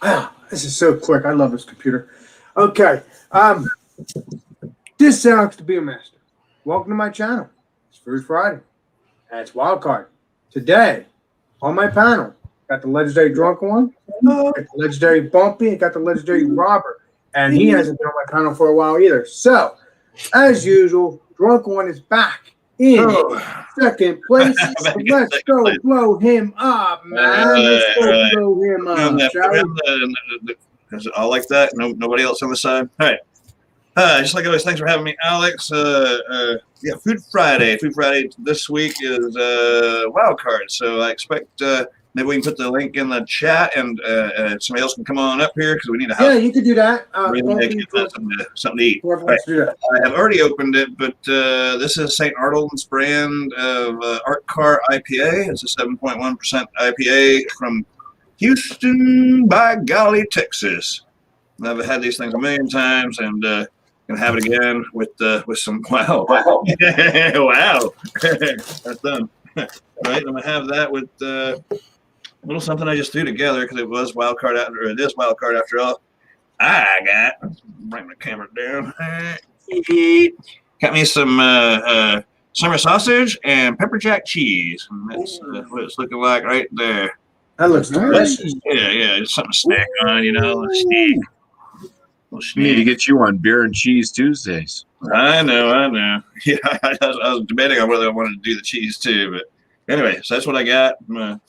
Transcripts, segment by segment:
Wow, this is so quick. I love this computer. Okay. This is Alex the Beer Master. Welcome to my channel. It's Food Friday. And it's Wildcard. Today, on my panel, got the legendary Drunk One, got the legendary Bumpy, and got the legendary Robert. And he hasn't been on my panel for a while either. So, as usual, Drunk One is back in second place. So let's go blow him up, man. Let's go blow him up. All like that. Nobody else on the side. All right. Just like always, thanks for having me, Alex. Yeah, Food Friday. Food Friday this week is wild card. So I expect maybe we can put the link in the chat and somebody else can come on up here because we need to have. Yeah, you could do that. Something to eat. Right. I have already opened it, but this is St. Arnold's brand of Art Car IPA. It's a 7.1% IPA from Houston, by golly, Texas. I've had these things a million times, and gonna have it again with some wow. Wow, that's done. Right, I'm gonna have that with a little something I just threw together because it was wild card after it is wild card after all. Bring the camera down. Got me some summer sausage and pepper jack cheese. And that's what it's looking like right there. That looks delicious. Yeah, just something to snack on, you know, a steak. We need to get you on Beer and Cheese Tuesdays. I know. Yeah, I was debating on whether I wanted to do the cheese too, but anyway, so that's what I got. I'm gonna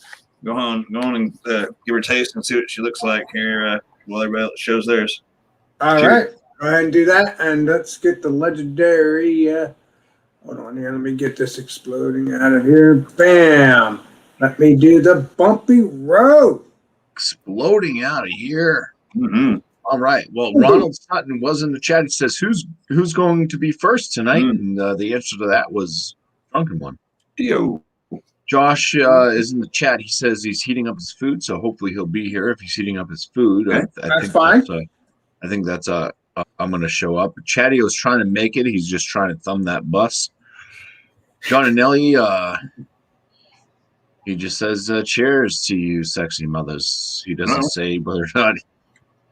go on and give her a taste and see what she looks like here while everybody else shows theirs. All right, go ahead and do that, and let's get the legendary. Hold on here, let me get this exploding out of here. Bam! Let me do the bumpy road. Exploding out of here. Mm-hmm. All right. Well, Ronald Sutton was in the chat. He says, "Who's going to be first tonight?" And the answer to that was Drunken One. Yo. Josh is in the chat. He says he's heating up his food, so hopefully he'll be here if he's heating up his food. Okay. That's fine. I think that's I'm going to show up. Chatty was trying to make it. He's just trying to thumb that bus. John and Nelly, he just says, "Cheers to you, sexy mothers." He doesn't say whether or not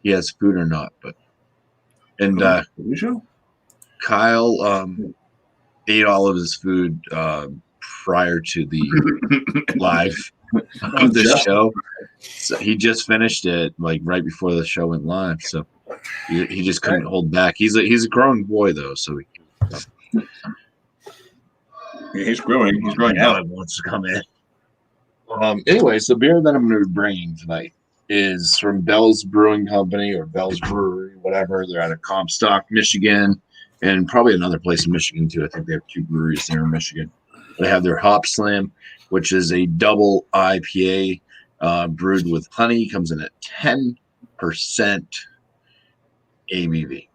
he has food or not, but Kyle ate all of his food prior to the live of the show. So he just finished it like right before the show went live. So he just couldn't hold back. He's a grown boy though, so he's growing. He's growing out. Wants to come in. Anyways, the beer that I'm going to be bringing tonight is from Bell's Brewing Company or Bell's Brewery, whatever. They're out of Comstock, Michigan, and probably another place in Michigan too. I think they have 2 breweries there in Michigan. They have their Hop Slam, which is a double IPA brewed with honey. Comes in at 10% ABV.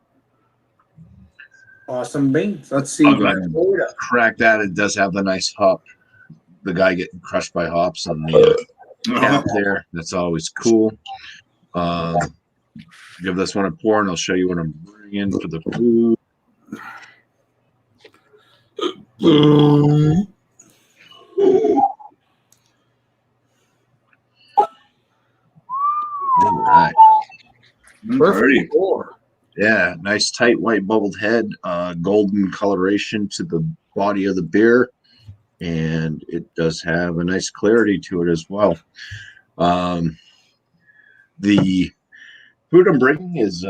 Awesome beans. Let's see. I'll go ahead and crack that. It does have the nice hop. The guy getting crushed by hops on the cap there. That's always cool. Give this one a pour, and I'll show you what I'm bringing for the food. All right. Perfect pour. Yeah, nice tight white bubbled head, golden coloration to the body of the beer. And it does have a nice clarity to it as well. The food I'm bringing is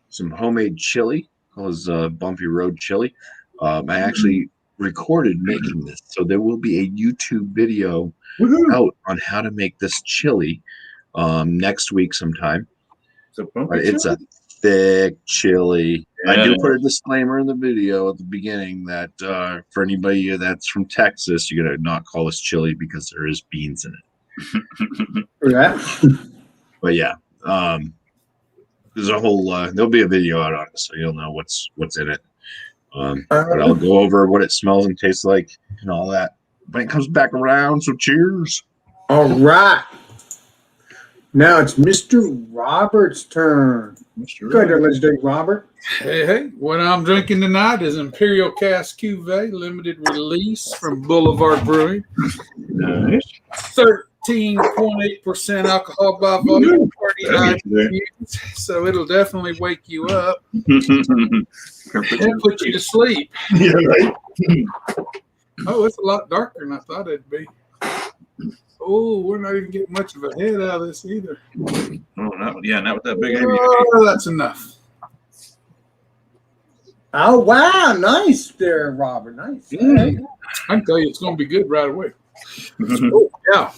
some homemade chili. It was Bumpy Road chili. I actually recorded making this, so there will be a YouTube video out on how to make this chili next week sometime. It's a thick chili. Yeah. I do put a disclaimer in the video at the beginning that for anybody that's from Texas, you're gonna not call this chili because there is beans in it. Yeah. But yeah, there's a whole there'll be a video out on it, so you'll know what's in it. But I'll go over what it smells and tastes like and all that when it comes back around. So cheers. All right. Now it's Mr. Robert's turn. Go ahead, legendary Robert. Hey. What I'm drinking tonight is Imperial Cask Cuvée, limited release from Boulevard Brewing. Nice. 13.8% alcohol by volume, IBUs, so it'll definitely wake you up and put you to sleep. Yeah, right. Oh, it's a lot darker than I thought it'd be. Oh, we're not even getting much of a head out of this either. Oh, not with that big ABU. Oh, that's enough. Oh, wow. Nice there, Robert. Nice. Mm. I can tell you it's going to be good right away. Oh, yeah.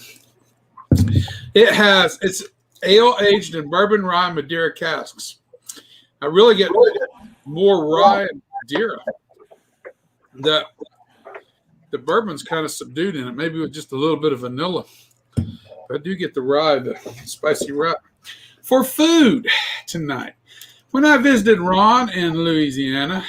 It's ale aged in bourbon, rye, Madeira casks. I really get more rye and Madeira. The bourbon's kind of subdued in it, maybe with just a little bit of vanilla. I do get the rye, the spicy rye. For food tonight, when I visited Ron in Louisiana,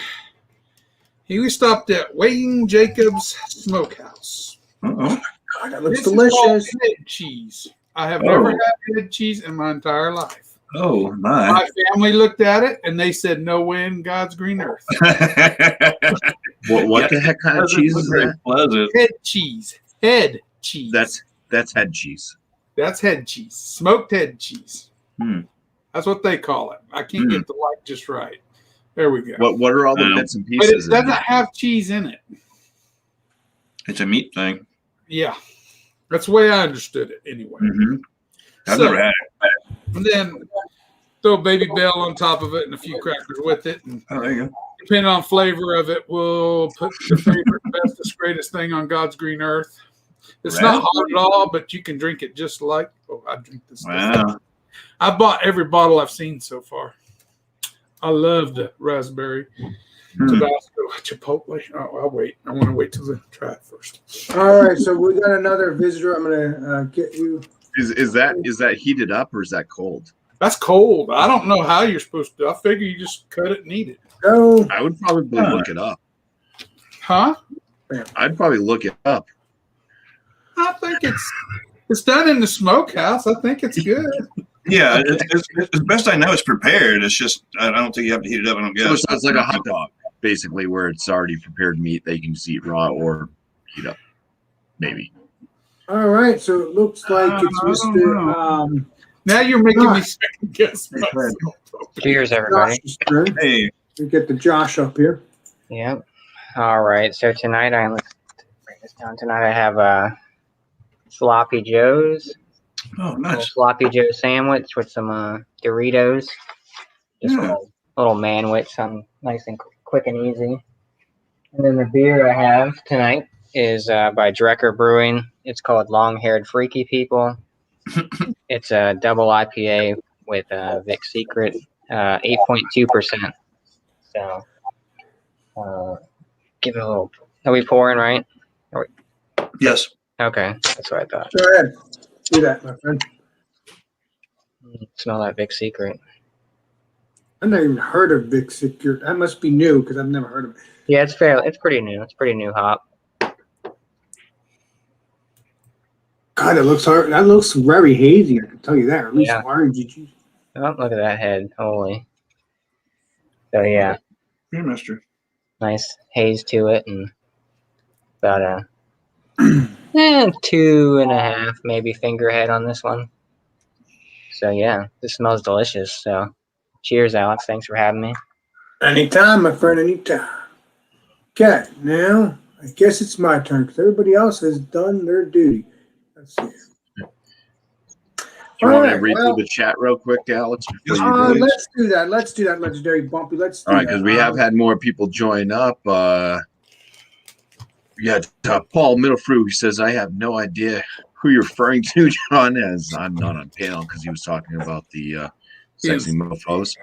we stopped at Wayne Jacobs Smokehouse. Uh-oh. God, that looks This is delicious. called head cheese. I have never had head cheese in my entire life. Oh, my. My family looked at it and they said, "No way in God's green earth." What the heck kind of cheese is that? Pleasant. Head cheese. Head cheese. That's head cheese. That's head cheese. Smoked head cheese. Hmm. That's what they call it. I can't get the light just right. There we go. What are all the bits and But it pieces? doesn't have cheese in it. It's a meat thing. Yeah. That's the way I understood it anyway. Mm-hmm. I've So- never had it. And then throw a baby bell on top of it and a few crackers with it. And Oh, there you go. depending on flavor of it, we'll put your favorite, bestest, greatest thing on God's green earth. It's not hot at all, but you can drink it just like. Oh, I drink this. Wow. I bought every bottle I've seen so far. I love the raspberry Tabasco Chipotle. Oh, I'll wait. I want to wait till I try it first. All right, so we got another visitor. I'm gonna get you. Is that heated up or is that cold? That's cold. I don't know how you're supposed to. I figure you just cut it and eat it. Go. I would probably look it up. Huh? I'd probably look it up. I think it's done in the smokehouse. I think it's good. Yeah, as best I know, it's prepared. It's just I don't think you have to heat it up. I don't guess. So it's like a hot dog, basically, where it's already prepared meat that you can just eat raw or heat up. Maybe. All right, so it looks like it's Mr. Now you're making me second guess myself. Cheers, everybody. Josh's turn. Hey, We get the Josh up here. Yep. All right. So tonight, let's bring this down. Tonight I have Sloppy Joe's. oh, A nice. Sloppy Joe sandwich with some Doritos. Just Yeah. a little manwich, something nice and quick and easy. And then the beer I have tonight is by Drecker Brewing. It's called Long Haired Freaky People. It's a double IPA with Vic Secret, 8.2%. So, give it a little. Are we pouring, right? Yes. Okay, that's what I thought. Go ahead. Do that, my friend. Smell that Vic Secret. I've never even heard of Vic Secure. That must be new because I've never heard of it. Yeah, it's fair. It's pretty new. It's pretty new hop. God, that looks hard. That looks very hazy. I can tell you that. Or at least Yeah. orangey. Oh, look at that head. Holy. So yeah, Yeah, mister. nice haze to it, and about a 2.5 maybe finger head on this one. So yeah, this smells delicious. So cheers, Alex. Thanks for having me. Anytime, my friend. Anytime. Okay, now I guess it's my turn because everybody else has done their duty. Let's see. Do you want me to Alright, read well- through the chat real quick, Alex? Before you do it? Let's do that. Let's do that, Legendary Bumpy. Let's do All right, that. because we have had more people join up. Paul Middlefruit, he says, I have no idea who you're referring to, John, as I'm not on panel because he was talking about the sexy mofos.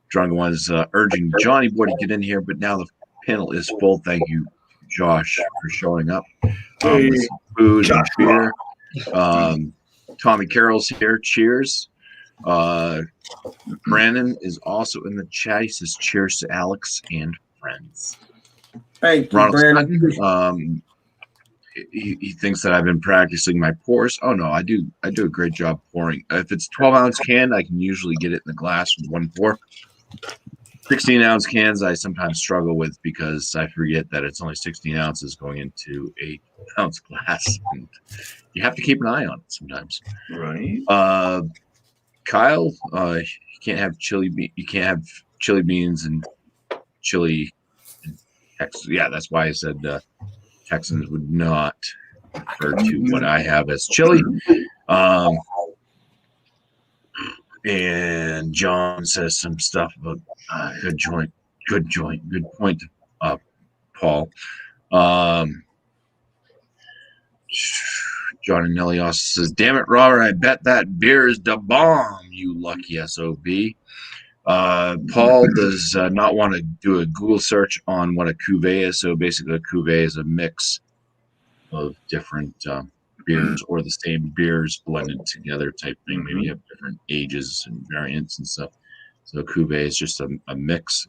Drunk was urging Johnny Boy to get in here, but now the panel is full. Thank you, Josh, for showing up. With some food and beer. Tommy Carroll's here. Cheers. Brandon is also in the chat. He says, cheers to Alex and friends. Thank you, Ronald Brandon. Sutton, he thinks that I've been practicing my pours. Oh no, I do a great job pouring. If it's 12-ounce can, I can usually get it in the glass with one pour. 16-ounce cans I sometimes struggle with because I forget that it's only 16 ounces going into 8-ounce glass, and you have to keep an eye on it sometimes. Right. Kyle, you can't have you can't have chili beans and chili. Yeah, that's why I said Texans would not refer to what I have as chili. And John says some stuff about good point, Paul. John and Nelly also says, "Damn it, Robert! I bet that beer is the bomb. You lucky SOB." Paul does not want to do a Google search on what a cuvee is. So basically, a cuvee is a mix of different beers or the same beers blended together type thing. Maybe you have different ages and variants and stuff. So a cuvee is just a mix.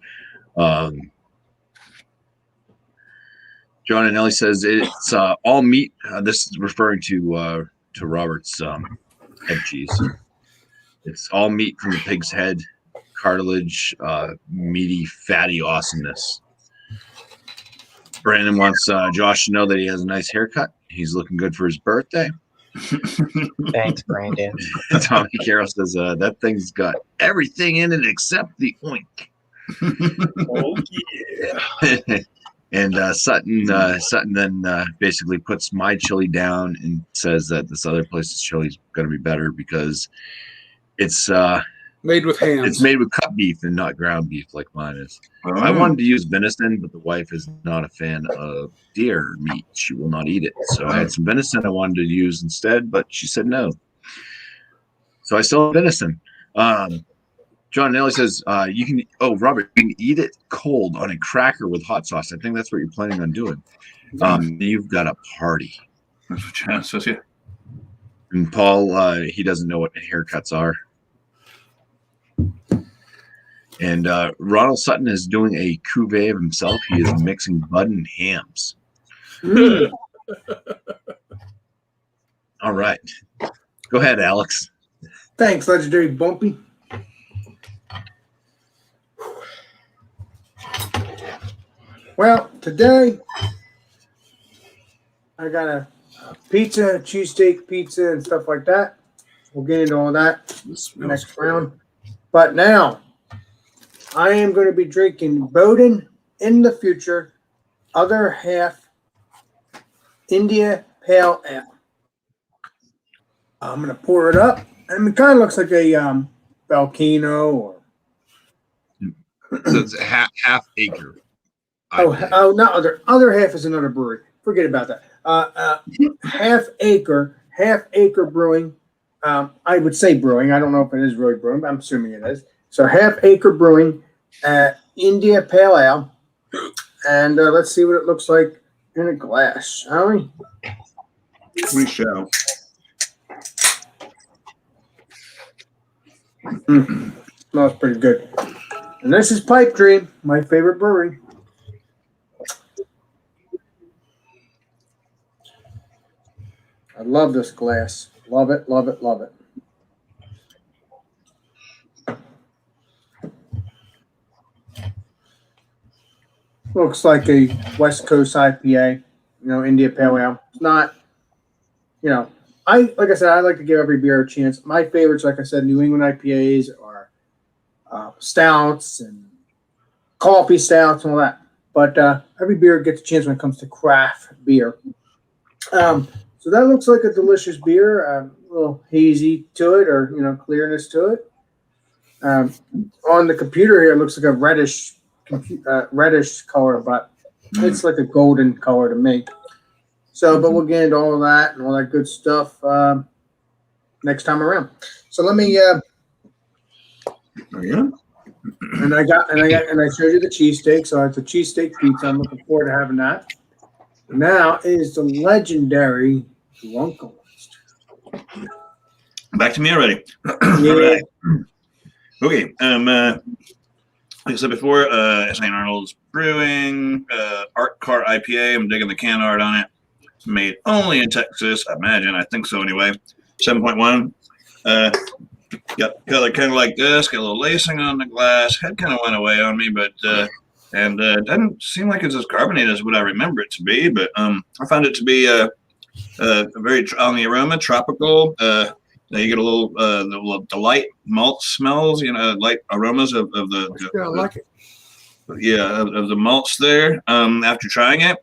John and Ellie says it's all meat. This is referring to Robert's head cheese. It's all meat from the pig's head, cartilage, meaty, fatty awesomeness. Brandon wants Josh to know that he has a nice haircut. He's looking good for his birthday. Thanks, Brandon. Tommy Carroll says that thing's got everything in it except the oink. Oh, yeah. And Sutton then basically puts my chili down and says that this other place's chili is going to be better because it's Made with hands. it's made with cut beef and not ground beef like mine is. I wanted to use venison, but the wife is not a fan of deer meat. She will not eat it. So I had some venison I wanted to use instead, but she said no. So I still have venison. John Nelly says you can. Oh, Robert, you can eat it cold on a cracker with hot sauce. I think that's what you're planning on doing. You've got a party. That's what John says, yeah. And Paul, he doesn't know what haircuts are. And Ronald Sutton is doing a cuvee of himself. He is mixing bud and hams. All right. Go ahead, Alex. Thanks, Legendary Bumpy. Well, today I got a pizza, cheesesteak pizza, and stuff like that. We'll get into all that next round. But now, I am going to be drinking Bowden in the future, other half India Pale Ale. I'm going to pour it up. And it kind of looks like a Valkino or. So it's half acre. Oh, not other half is another brewery. Forget about that. Half acre brewing. I would say brewing. I don't know if it is really brewing, but I'm assuming it is. So Half Acre Brewing, India Pale Ale, and let's see what it looks like in a glass, shall we? We shall. Smells pretty good. And this is Pipe Dream, my favorite brewery. I love this glass. Love it, love it, love it. Looks like a West Coast IPA, India Pale Ale. It's not, like I said, I like to give every beer a chance. My favorites, like I said, New England IPAs are stouts and coffee stouts and all that. But every beer gets a chance when it comes to craft beer. So that looks like a delicious beer, a little hazy to it, or clearness to it. On the computer here, it looks like a reddish color, but it's like a golden color to me. So, but we'll get into all of that and all that good stuff next time around. So let me. Yeah. And I showed you the cheesesteak. So it's a cheesesteak pizza. I'm looking forward to having that. Now is the legendary Drunken List. Back to me already. Yeah. All right. Okay. Like I said before, St. Arnold's Brewing, Art Car IPA. I'm digging the can art on it. It's made only in Texas, I imagine. I think so anyway. 7.1. Got color kind of like this. Got a little lacing on the glass. Head kind of went away on me, but it doesn't seem like it's as carbonated as what I remember it to be. But I found it to be a very on the aroma tropical. You get a little the light malt smells, light aromas of the Yeah, I like it. of the malts there. After trying it,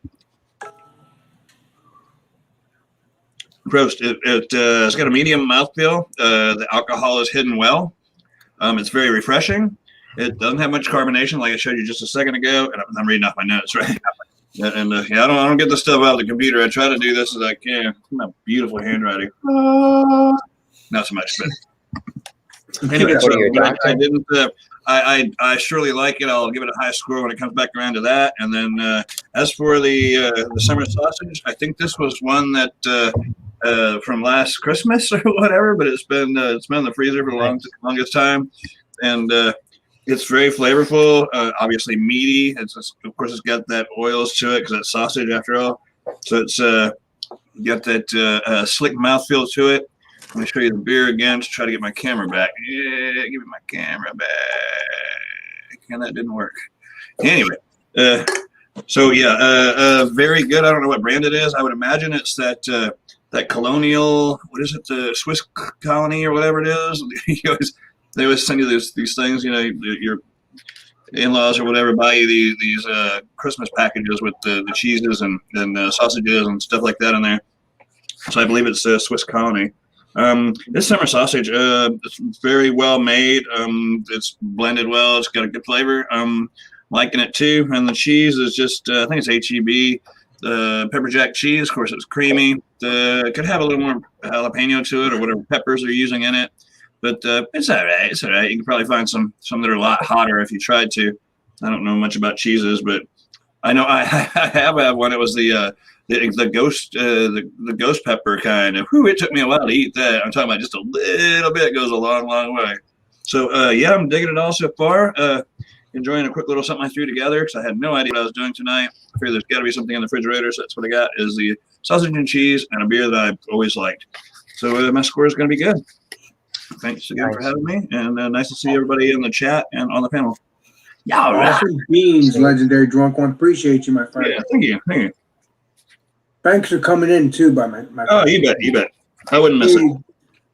roast it's got a medium mouthfeel. The alcohol is hidden well. It's very refreshing. It doesn't have much carbonation, like I showed you just a second ago. And I'm reading off my notes, right? And I don't get the stuff out of the computer. I try to do this as I can. My beautiful handwriting. Not so much, but anyway. What are you, I didn't. I surely like it. I'll give it a high score when it comes back around to that. And then as for the summer sausage, I think this was one that from last Christmas or whatever, but it's been in the freezer for the longest time, and it's very flavorful. Obviously meaty. Of course it's got that oils to it because it's sausage after all. So it's got that slick mouthfeel to it. Let me show you the beer again to try to get my camera back. Yeah, give me my camera back. And that didn't work. Anyway, so yeah, very good. I don't know what brand it is. I would imagine it's that Colonial, what is it, the Swiss Colony or whatever it is. They always send you these things, your in-laws or whatever buy you these Christmas packages with the cheeses and sausages and stuff like that in there. So I believe it's Swiss Colony. This summer sausage, it's very well made. It's blended well. It's got a good flavor. Liking it too. And the cheese is just, I think it's HEB, the pepper jack cheese. Of course, it's creamy. It could have a little more jalapeno to it or whatever peppers they're using in it. But it's all right. It's all right. You can probably find some that are a lot hotter if you tried to. I don't know much about cheeses, but I know I have had one. It was the ghost pepper kind of. It took me a while to eat that. I'm talking about just a little bit goes a long, long way. So yeah, I'm digging it all so far. Enjoying a quick little something I threw together because I had no idea what I was doing tonight. I figured there's got to be something in the refrigerator, so that's what I got is the sausage and cheese and a beer that I've always liked. So my score is going to be good. Thanks again for having me, and nice to see everybody in the chat and on the panel. Yeah, awesome beans, legendary drunk one. Appreciate you, my friend. Yeah, thank you. Thanks for coming in too, my friend. Oh, you bet. I wouldn't miss it.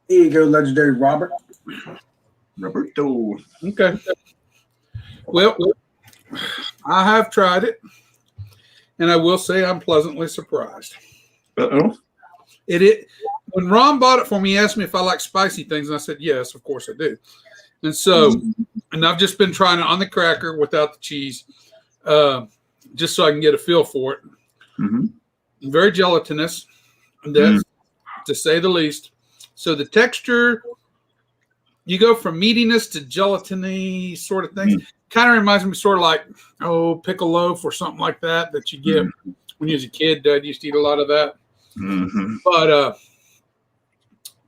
Here you go, legendary Robert. Roberto. Okay. Well, I have tried it, and I will say I'm pleasantly surprised. Uh-oh. When Ron bought it for me, he asked me if I like spicy things, and I said, yes, of course I do. And so, and I've just been trying it on the cracker without the cheese, just so I can get a feel for it. Mm-hmm. Very gelatinous, that's to say the least. So the texture, you go from meatiness to gelatiny sort of things. Kind of reminds me sort of like, pickle loaf or something like that you get when you was a kid. Dad used to eat a lot of that. Mm-hmm. But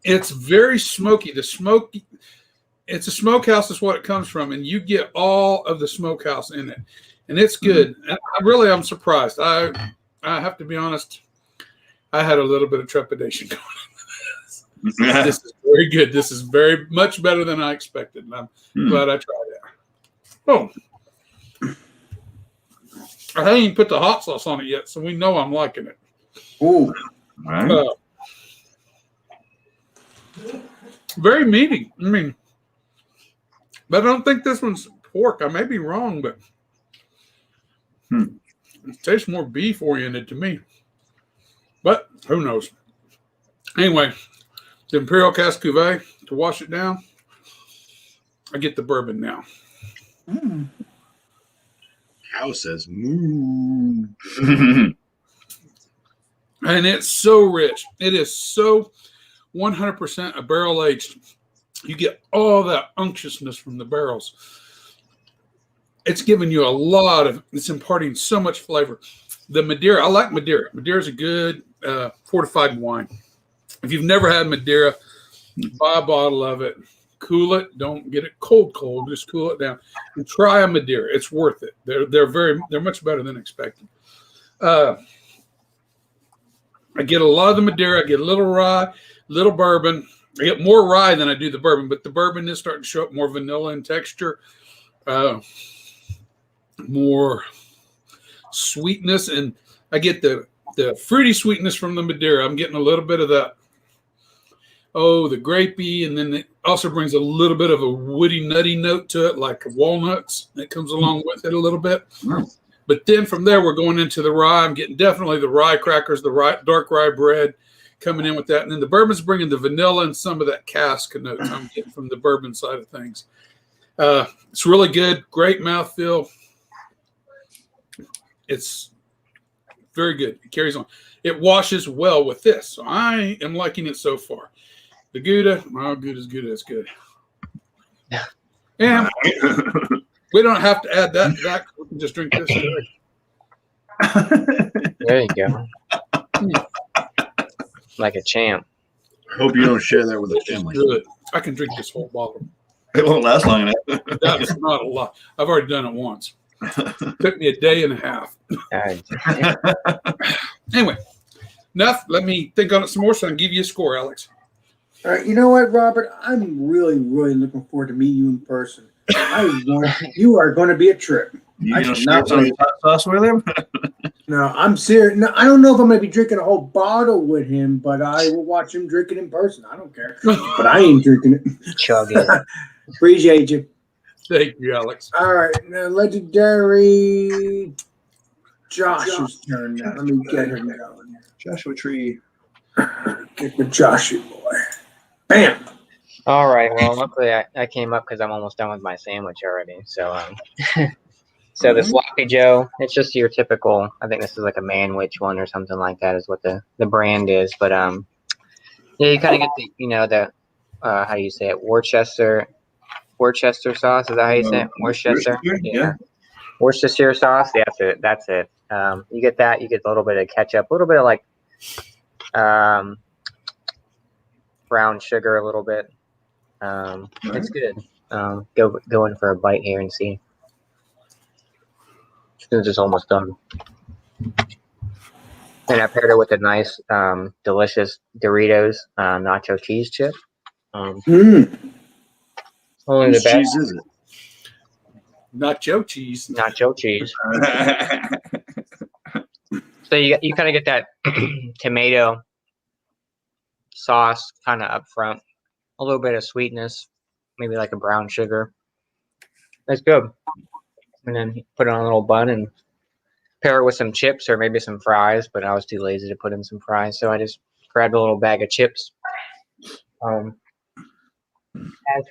it's very smoky. It's a smokehouse is what it comes from, and you get all of the smokehouse in it, and it's good. And I'm surprised. I have to be honest. I had a little bit of trepidation going into this. This is very good. This is very much better than I expected, and I'm glad I tried it. Oh, I haven't even put the hot sauce on it yet, so we know I'm liking it. Ooh. Right. Very meaty. But I don't think this one's pork. I may be wrong, but it tastes more beef oriented to me. But who knows? Anyway, the Imperial Cask Cuvée to wash it down. I get the bourbon now. Cow says moo. And it's so rich. It is so 100% a barrel aged. You get all that unctuousness from the barrels. It's giving you it's imparting so much flavor. The Madeira, I like Madeira. Madeira is a good fortified wine. If you've never had Madeira, buy a bottle of it. Cool it. Don't get it cold. Just cool it down and try a Madeira. It's worth it. They're much better than expected. I get a lot of the Madeira. I get a little rye, little bourbon. I get more rye than I do the bourbon, but the bourbon is starting to show up more vanilla in texture, more sweetness, and I get the fruity sweetness from the Madeira. I'm getting a little bit of that the grapey, and then it also brings a little bit of a woody, nutty note to it, like walnuts that comes along with it a little bit. But then from there, we're going into the rye. I'm getting definitely the rye crackers, the dark rye bread coming in with that. And then the bourbon's bringing the vanilla and some of that cask notes I'm getting from the bourbon side of things. It's really good. Great mouthfeel. It's very good. It carries on. It washes well with this. So I am liking it so far. The Gouda, Gouda's good. That's good. And we don't have to add that back. We can just drink this. There you go. Like a champ. Hope you don't share that with the family. Good. I can drink this whole bottle. It won't last long enough. That is not a lot. I've already done it once. Took me a day and a half. Anyway, enough. Let me think on it some more so I can give you a score, Alex. All right, you know what, Robert? I'm really, really looking forward to meeting you in person. You are going to be a trip. You don't share some hot sauce with him? No, I'm serious. No, I don't know if I'm going to be drinking a whole bottle with him, but I will watch him drink it in person. I don't care. But I ain't drinking it. Chug it. Appreciate you. Thank you, Alex. All right, now legendary Josh's turn now. Let me get him going. Joshua Tree. Get the Joshua boy. Bam. All right. Well, luckily I came up because I'm almost done with my sandwich already. So, so the Sloppy Joe, it's just your typical. I think this is like a Manwich one or something like that is what the brand is. But yeah, you kind of get the how do you say it? Worcester sauce. Is that how you say it? Worcester. Yeah. Worcestershire sauce. Yeah, that's it. You get that. You get a little bit of ketchup, a little bit of like brown sugar, a little bit. It's good. Go in for a bite here and see. It's just almost done. And I paired it with a nice, delicious Doritos nacho cheese chip. Only Whose the best. cheese is it? Nacho cheese. Nacho cheese. So you kind of get that tomato sauce kind of up front, a little bit of sweetness, maybe like a brown sugar. That's good. And then put it on a little bun and pair it with some chips or maybe some fries, but I was too lazy to put in some fries, so I just grabbed a little bag of chips. As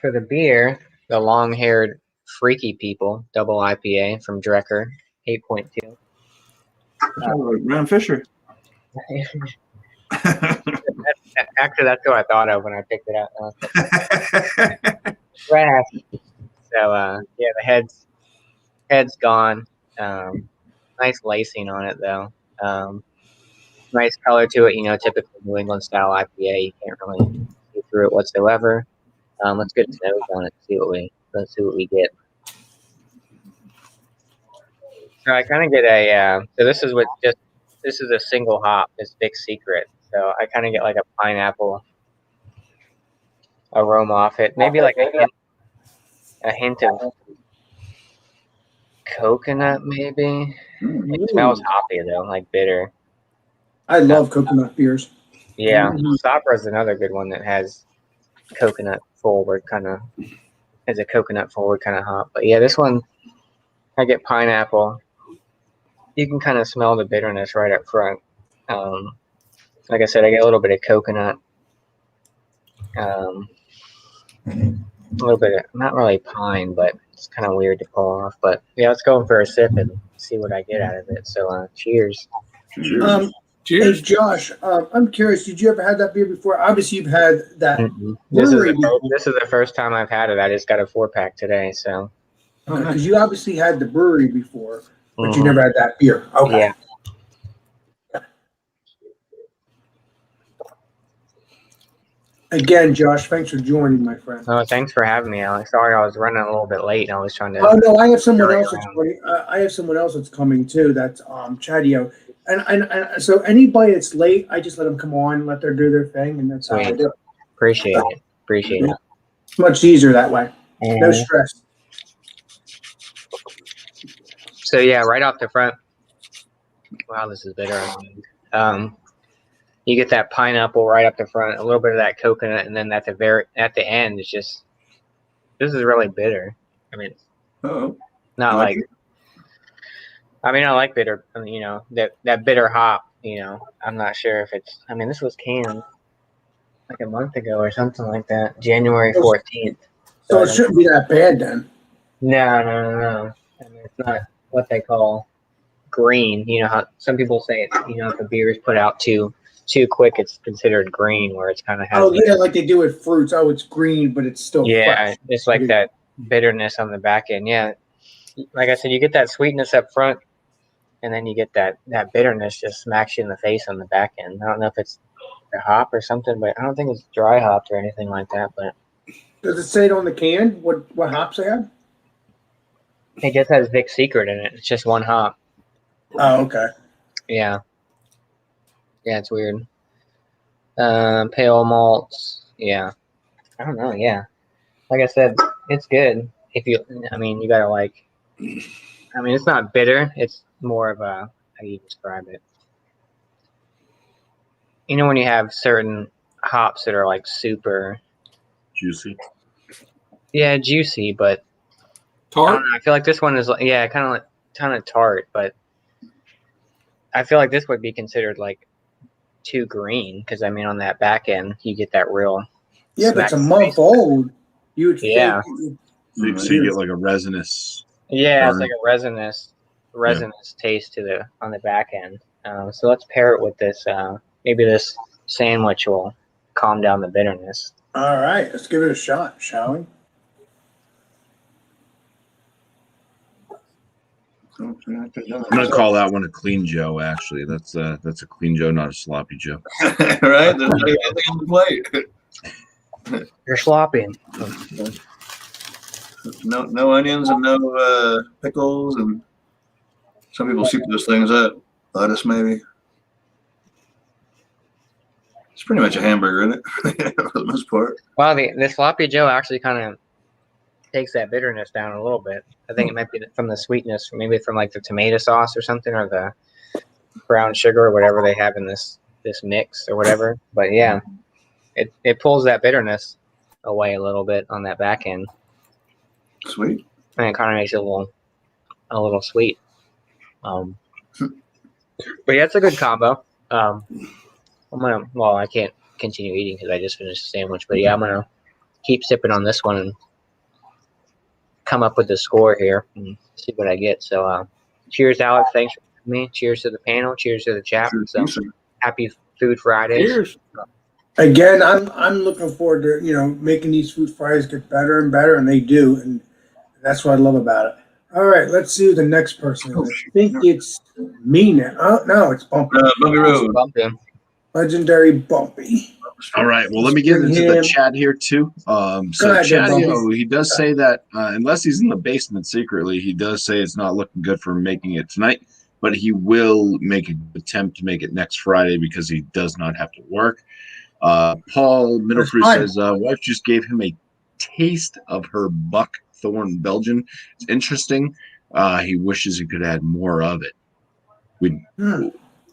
for the beer, the long-haired freaky people double IPA from Drecker, 8.2. Ram Fisher. Actually, that's what I thought of when I picked it up. Trash. So yeah, the head's gone. Nice lacing on it though. Nice color to it. Typical New England style IPA. You can't really see through it whatsoever. Let's get to nose on it. Let's see what we get. So I kind of get so this is a single hop, this Big Secret. So I kind of get like a pineapple aroma off it. Maybe like a hint of coconut, maybe. It smells hoppy though, like bitter. I love coconut beers. Yeah, Sabra is another good one that has coconut forward kind of hop. But yeah, this one I get pineapple. You can kind of smell the bitterness right up front. Like I said, I get a little bit of coconut. A little bit of, not really pine, but it's kind of weird to pull off. But yeah, let's go in for a sip and see what I get out of it. So cheers. Cheers. Hey, Josh, I'm curious, did you ever have that beer before? Obviously, you've had that. This is the first time I've had it. I just got a 4-pack today. So. Because you obviously had the brewery before, but you never had that beer. Okay. Yeah. Again, Josh, thanks for joining, my friend. Oh, thanks for having me, Alex. Sorry, I was running a little bit late, and I was trying to. Oh no, I have someone else that's coming. I have someone else that's coming too. That's Chadio, and so anybody that's late, I just let them come on, let them do their thing, and that's how I do it. Appreciate it. It's much easier that way. No stress. So yeah, right off the front. Wow, this is bitter. You get that pineapple right up the front, a little bit of that coconut, and then at the end, it's just this is really bitter. I mean, Oh, not I like like I mean, I like bitter. That bitter hop. I'm not sure if it's. I mean, this was canned like a month ago or something like that, January 14th. So it shouldn't be that bad then. No. I mean, it's not what they call green. You know how some people say it's. If a beer is put out too quick, it's considered green, where it's kind of has. Oh yeah, like they do with fruits. Oh, it's green, but it's still fresh. It's like that bitterness on the back end. Yeah, like I said, you get that sweetness up front, and then you get that bitterness just smacks you in the face on the back end. I don't know if it's a hop or something, but I don't think it's dry hopped or anything like that. But Does it say it on the can? What hops they have? it just has Vic Secret in it. It's just one hop. Oh, okay. Yeah, it's weird. Pale malts. Yeah, I don't know. Yeah, like I said, it's good. You gotta like. I mean, it's not bitter. It's more of a, how do you describe it? When you have certain hops that are like super Juicy. yeah, juicy, but I Tart. don't know, I feel like this one is kind of tart, but I feel like this would be considered like too green because I mean on that back end you get that real Yeah, but it's a smack month taste. old. You would Yeah. think So you get like a resinous. Yeah, it's burn. like a resinous taste on the back end. So let's pair it with this. Maybe this sandwich will calm down the bitterness. All right, let's give it a shot, shall we? I'm I'm gonna call that one a clean Joe. Actually, that's a clean Joe, not a sloppy Joe. right? There's nothing on the plate. You're sloppy. No onions and no pickles, and some people soup those things up. Lettuce, maybe. It's pretty much a hamburger, isn't it? For the most part. Well, the sloppy Joe actually kind of takes that bitterness down a little bit. I think it might be from the sweetness, maybe from like the tomato sauce or something, or the brown sugar or whatever they have in this mix or whatever. But yeah, it pulls that bitterness away a little bit on that back end, Sweet. and it kind of makes it a little sweet. But yeah, it's a good combo. I can't continue eating because I just finished the sandwich. But yeah, I'm gonna keep sipping on this one and come up with the score here and see what I get. So, cheers, Alex. Thanks for having me. Cheers to the panel. Cheers to the chat. So, happy Food Fridays. Cheers. Again, I'm looking forward to making these food Fridays get better and better, and they do, and that's what I love about it. All right, let's see who the next person is. I think it's me now. Oh no, it's Bumpy. Bumpy Road. Bumpy. Legendary Bumpy. All right. Well, let me get into the chat here too. So ahead, Chatio, he does say that unless he's in the basement secretly, he does say it's not looking good for making it tonight, but he will make an attempt to make it next Friday because he does not have to work. Paul Middlefree says wife just gave him a taste of her buckthorn Belgian. It's interesting. He wishes he could add more of it. We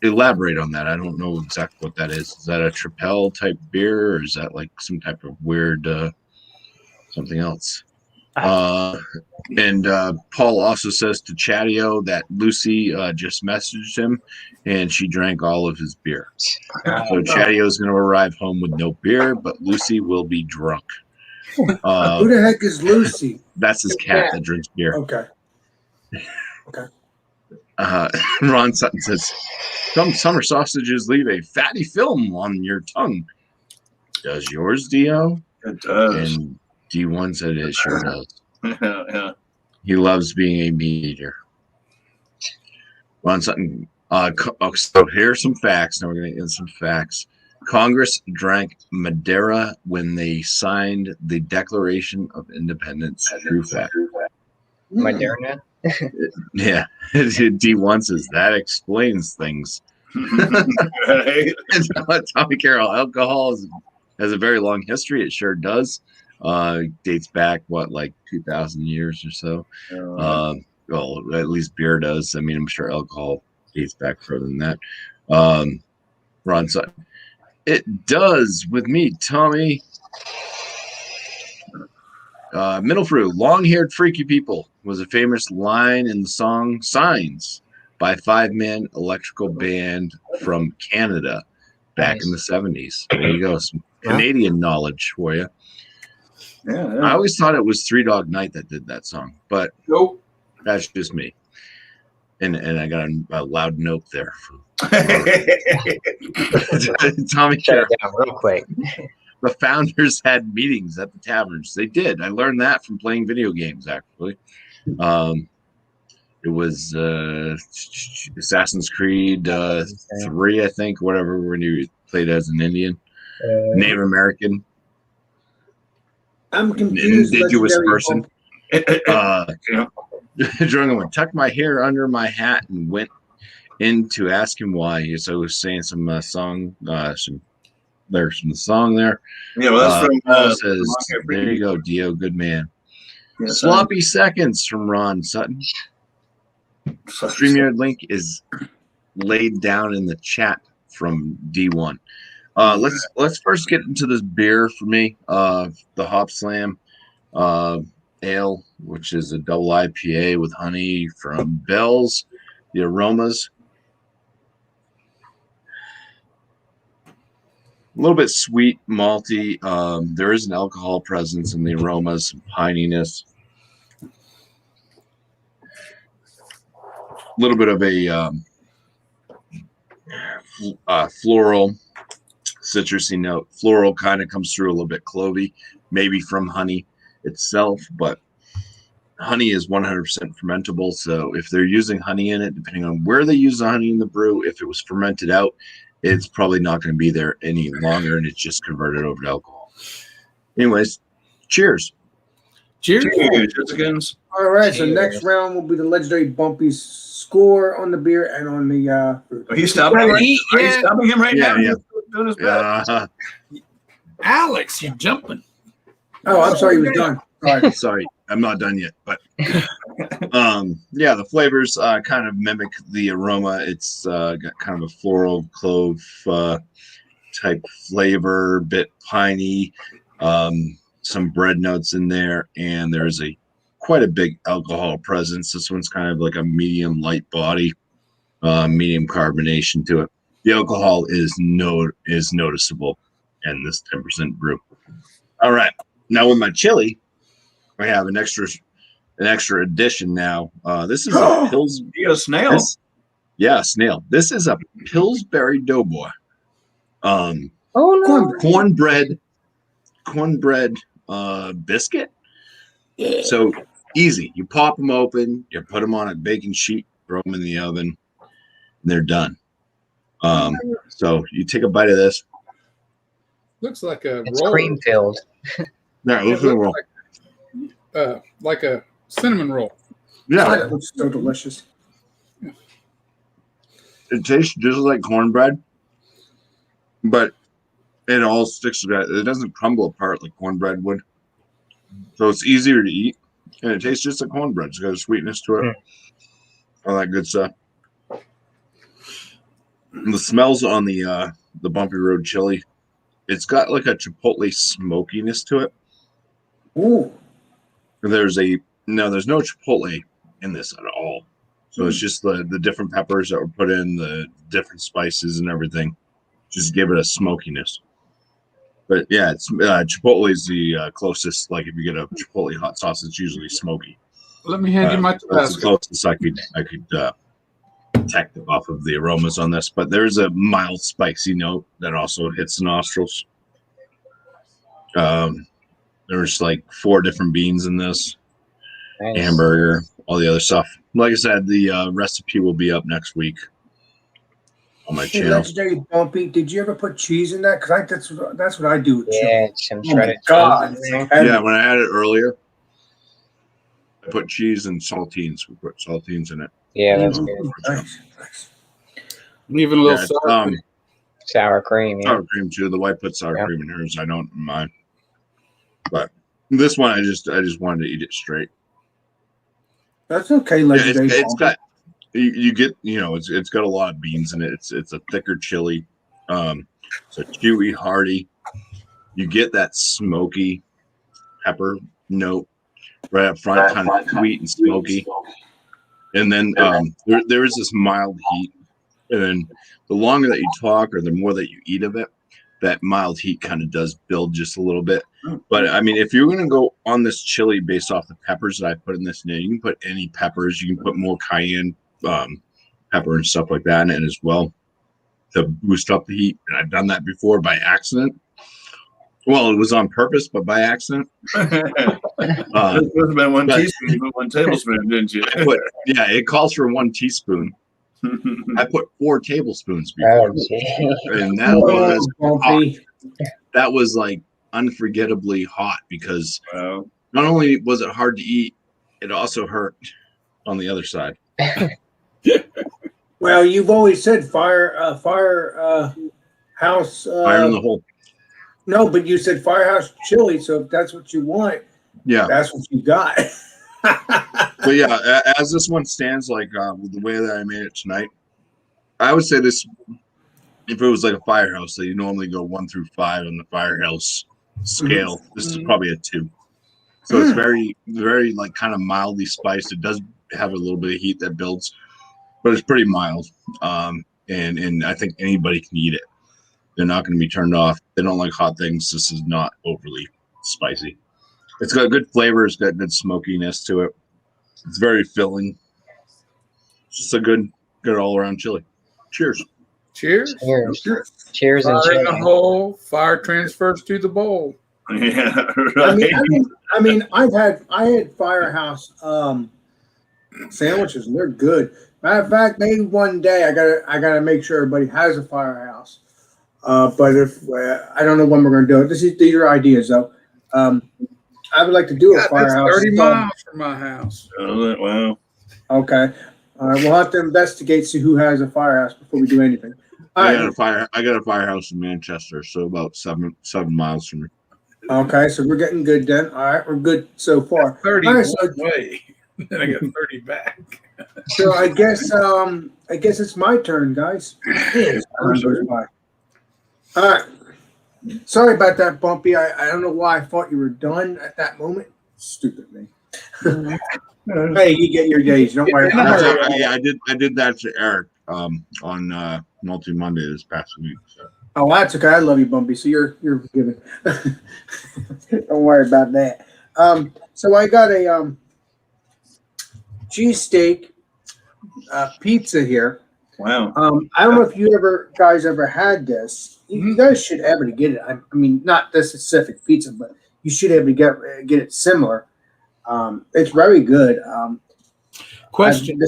elaborate on that. I don't know exactly what that is. Is that a Tripel type beer, or is that like some type of weird something else? And Paul also says to Chatio that Lucy just messaged him and she drank all of his beer. So Chatio is going to arrive home with no beer, but Lucy will be drunk. Who the heck is Lucy? That's his cat that drinks beer. Okay. Ron Sutton says, some summer sausages leave a fatty film on your tongue. Does yours, Dio? It does. And D1 said it sure does. Yeah. He loves being a meat eater. Ron Sutton. So here's some facts. Now we're going to get some facts. Congress drank Madeira when they signed the Declaration of Independence. True fact. Moderna. Yeah. D1 says that explains things. Right. Tommy Carroll, alcohol has a very long history. It sure does. Dates back, like 2,000 years or so. Well, at least beer does. I mean, I'm sure alcohol dates back further than that. Ron Sutton. It does with me, Tommy. Middle fruit, long-haired freaky people was a famous line in the song Signs by five-man electrical band from Canada back in the 70s. There you go. Some Canadian knowledge for you. Yeah, I always thought it was Three Dog Night that did that song, but Nope. that's just me. And I got a loud note there from Tommy Shut Carroll. it down real quick. The founders had meetings at the taverns. They did. I learned that from playing video games, actually. It was Assassin's Creed 3, I think, whatever, when you played as an Indian, Native American, I'm confused. indigenous Legendary person. Drawing one, tucked my hair under my hat and went in to ask him why. So I was saying some song, there's some song there. Yeah, well, that's from Paul says, Long-Haired Freaky there you go, Dio, good man. Yeah, Sloppy seconds from Ron Sutton. StreamYard link is laid down in the chat from D1. Let's first get into this beer for me. The Hop Slam Ale, which is a double IPA with honey from Bell's. The aromas, a little bit sweet, malty. There is an alcohol presence in the aromas, some pininess. A little bit of a floral, citrusy note. Floral kind of comes through a little bit clovey, maybe from honey itself, but honey is 100% fermentable. So if they're using honey in it, depending on where they use the honey in the brew, if it was fermented out, it's probably not going to be there any longer, and it's just converted over to alcohol. Anyways, cheers. Cheers. Chickens. All right, so next round will be the legendary Bumpy's score on the beer and on the Are you stopping him? Are you stopping him right now? Yeah. Doing his best. Alex, you're jumping. Oh, I'm sorry, he was done. Sorry. Sorry, I'm not done yet, but yeah, the flavors kind of mimic the aroma. It's got kind of a floral clove type flavor, bit piney, some bread notes in there, and there's quite a big alcohol presence. This one's kind of like a medium light body, medium carbonation to it. The alcohol is noticeable in this 10% brew. All right, now with my chili, I have an extra addition now. This is a Pils. You got a snail. Yeah, snail. This is a Pillsbury Doughboy. Oh no! Cornbread biscuit. Yeah. So easy. You pop them open. You put them on a baking sheet. Throw them in the oven. And they're done. So you take a bite of this. Looks like a It's roll. cream filled. Yeah, It looks like a cinnamon roll. yeah. It looks so delicious. It tastes just like cornbread, but it all sticks together. It doesn't crumble apart like cornbread would. So it's easier to eat, and it tastes just like cornbread. It's got a sweetness to it. All that good stuff. And the smells on the Bumpy Road chili, it's got like a chipotle smokiness to it. Ooh. There's no chipotle in this at all. So it's just the different peppers that were put in, the different spices and everything. Just give it a smokiness. But yeah, it's chipotle is the closest. Like if you get a chipotle hot sauce, it's usually smoky. Let me hand you my That's the Tabasco. closest I could detect off of the aromas on this. But there's a mild spicy note that also hits the nostrils. There's like 4 different beans in this. Nice. Hamburger, all the other stuff. Like I said, the recipe will be up next week on my Hey, channel. legendary Bumpy, did you ever put cheese in that? Because that's what I do with chili. Yeah, some Oh my shredded God. cheese in there. And Yeah, when I had it earlier, I put cheese and saltines. We put saltines in it. Yeah, that's Ooh, good. nice. Even a little Yeah, sour. it's, Sour cream, yeah. sour cream too. The wife put sour Yeah. cream in hers. I don't mind. But this one, I just wanted to eat it straight. That's okay, Yeah, legendary it's Bumpy. got you get it's got a lot of beans in it. It's a thicker chili. So chewy, hearty. You get that smoky pepper note right up front, kind of sweet and smoky. And then there is this mild heat. And then the longer that you talk or the more that you eat of it, that mild heat kind of does build just a little bit. But I mean, if you're going to go on this chili based off the peppers that I put in this, you can put any peppers. You can put more cayenne pepper and stuff like that in it as well to boost up the heat. And I've done that before by accident. Well, it was on purpose, but by accident. It would have been one teaspoon, you put 1 tablespoon, didn't you? Yeah, it calls for 1 teaspoon. I put 4 tablespoons before, and that was like unforgettably hot because not only was it hard to eat, it also hurt on the other side. Well, you've always said fire house. Fire in the hole. No, but you said firehouse chili, so if that's what you want, yeah, that's what you got. But yeah, as this one stands, like with the way that I made it tonight, I would say this. If it was like a firehouse, so you normally go 1 through 5 on the firehouse scale. This is probably a 2. So it's very, very like kind of mildly spiced. It does have a little bit of heat that builds, but it's pretty mild. And I think anybody can eat it. They're not going to be turned off. They don't like hot things. This is not overly spicy. It's got good flavor. It's got good smokiness to it. It's very filling. It's just a good all around chili. Cheers. Cheers. Cheers and Fire in cheers. the hole. Fire transfers to the bowl. Yeah, right. I mean, I had firehouse sandwiches, and they're good. Matter of fact, maybe one day I gotta make sure everybody has a firehouse. But if I don't know when we're gonna do it. These are ideas though. I would like to do a firehouse. That's 30 miles from my house. Oh, wow. Okay. We'll have to investigate, see who has a firehouse before we do anything. I got a firehouse in Manchester, so about 7 miles from me. Okay, so we're getting good then. All right, we're good so far. 30 All right, so, away. Then I got 30 back. so I guess it's my turn, guys. Time goes by. All right. Sorry about that, Bumpy. I don't know why I thought you were done at that moment. Stupid me. Hey, you get your days. Don't worry. I did that to Eric on Multi Monday this past week. So. Oh, that's okay. I love you, Bumpy. So you're forgiven. Don't worry about that. So I got a cheesesteak pizza here. Wow. I don't know if you guys ever had this. You guys should ever get it. I mean, not this specific pizza, but you should ever get it similar. It's very good. Question.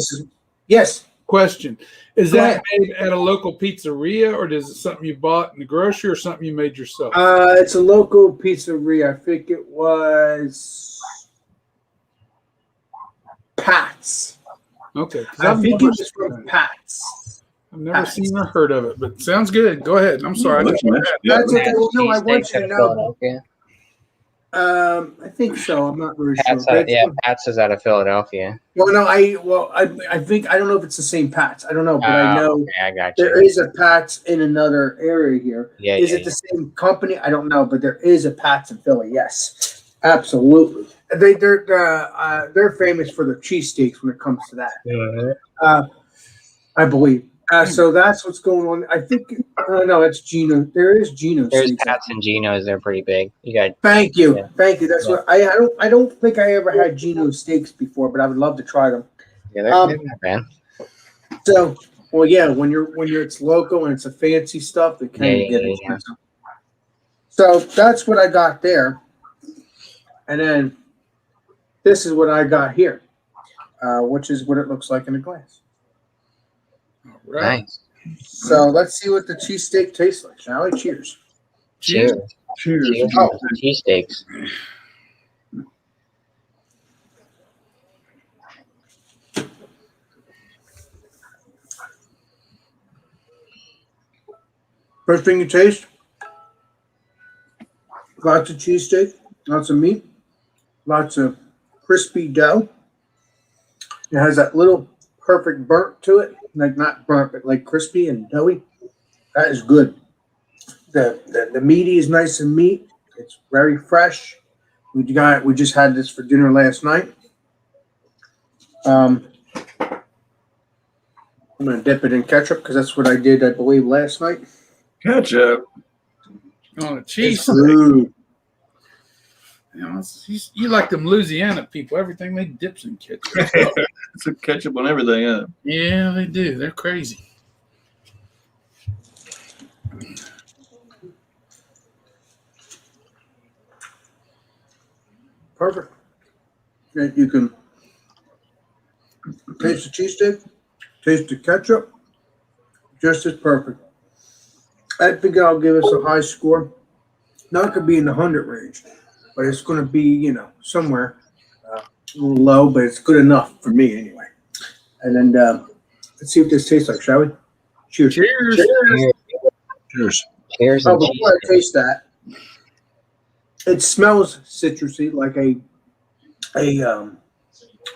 Yes. Question. Is that made at a local pizzeria, or is it something you bought in the grocery, or something you made yourself? It's a local pizzeria. I think it was Pat's. Okay. I think it was from Pat's. I've never seen or heard of it, but sounds good. Go ahead. I'm sorry. That's okay. Well, no, I want you to know. Philadelphia. I think so. I'm not very sure. Pat's is out of Philadelphia. Well, no, I think I don't know if it's the same Pat's. I don't know, but I know okay, I got you. there is a Pat's in another area here. Yeah, is it the same company? I don't know, but there is a Pat's in Philly. Yes, absolutely. They're famous for their cheesesteaks when it comes to that. I believe. So that's what's going on. I think no, it's Gino. There is Gino's. There's Pat's and Gino's. They're pretty big. You got. Thank you. That's what I don't think I ever had Gino's steaks before, but I would love to try them. Yeah, they're not bad. So, well, yeah, when it's local and it's a fancy stuff, it can get expensive. So that's what I got there, and then this is what I got here, which is what it looks like in a glass. Right. Nice. So let's see what the cheesesteak tastes like, shall we? Cheers. Cheers. Cheers. Cheesesteaks. First thing you taste, lots of cheesesteak, lots of meat, lots of crispy dough. It has that little perfect burnt to it, like not burnt, but like crispy and doughy. That is good. The meaty is nice and meat. It's very fresh. We just had this for dinner last night. I'm gonna dip it in ketchup because that's what I did, I believe, last night. Ketchup. On a cheese It's steak. good. You like them Louisiana people. Everything they dips in ketchup. It's a ketchup on everything, yeah. Yeah, they do. They're crazy. Perfect. You can taste the cheesesteak, taste the ketchup, just as perfect. I think I'll give us a high score. Not going to be in the 100 range, but it's going to be, somewhere a little low, but it's good enough for me anyway. And then let's see what this tastes like, shall we? Cheers. Cheers. Cheers. Cheers. Oh, And before I taste that, it smells citrusy, like a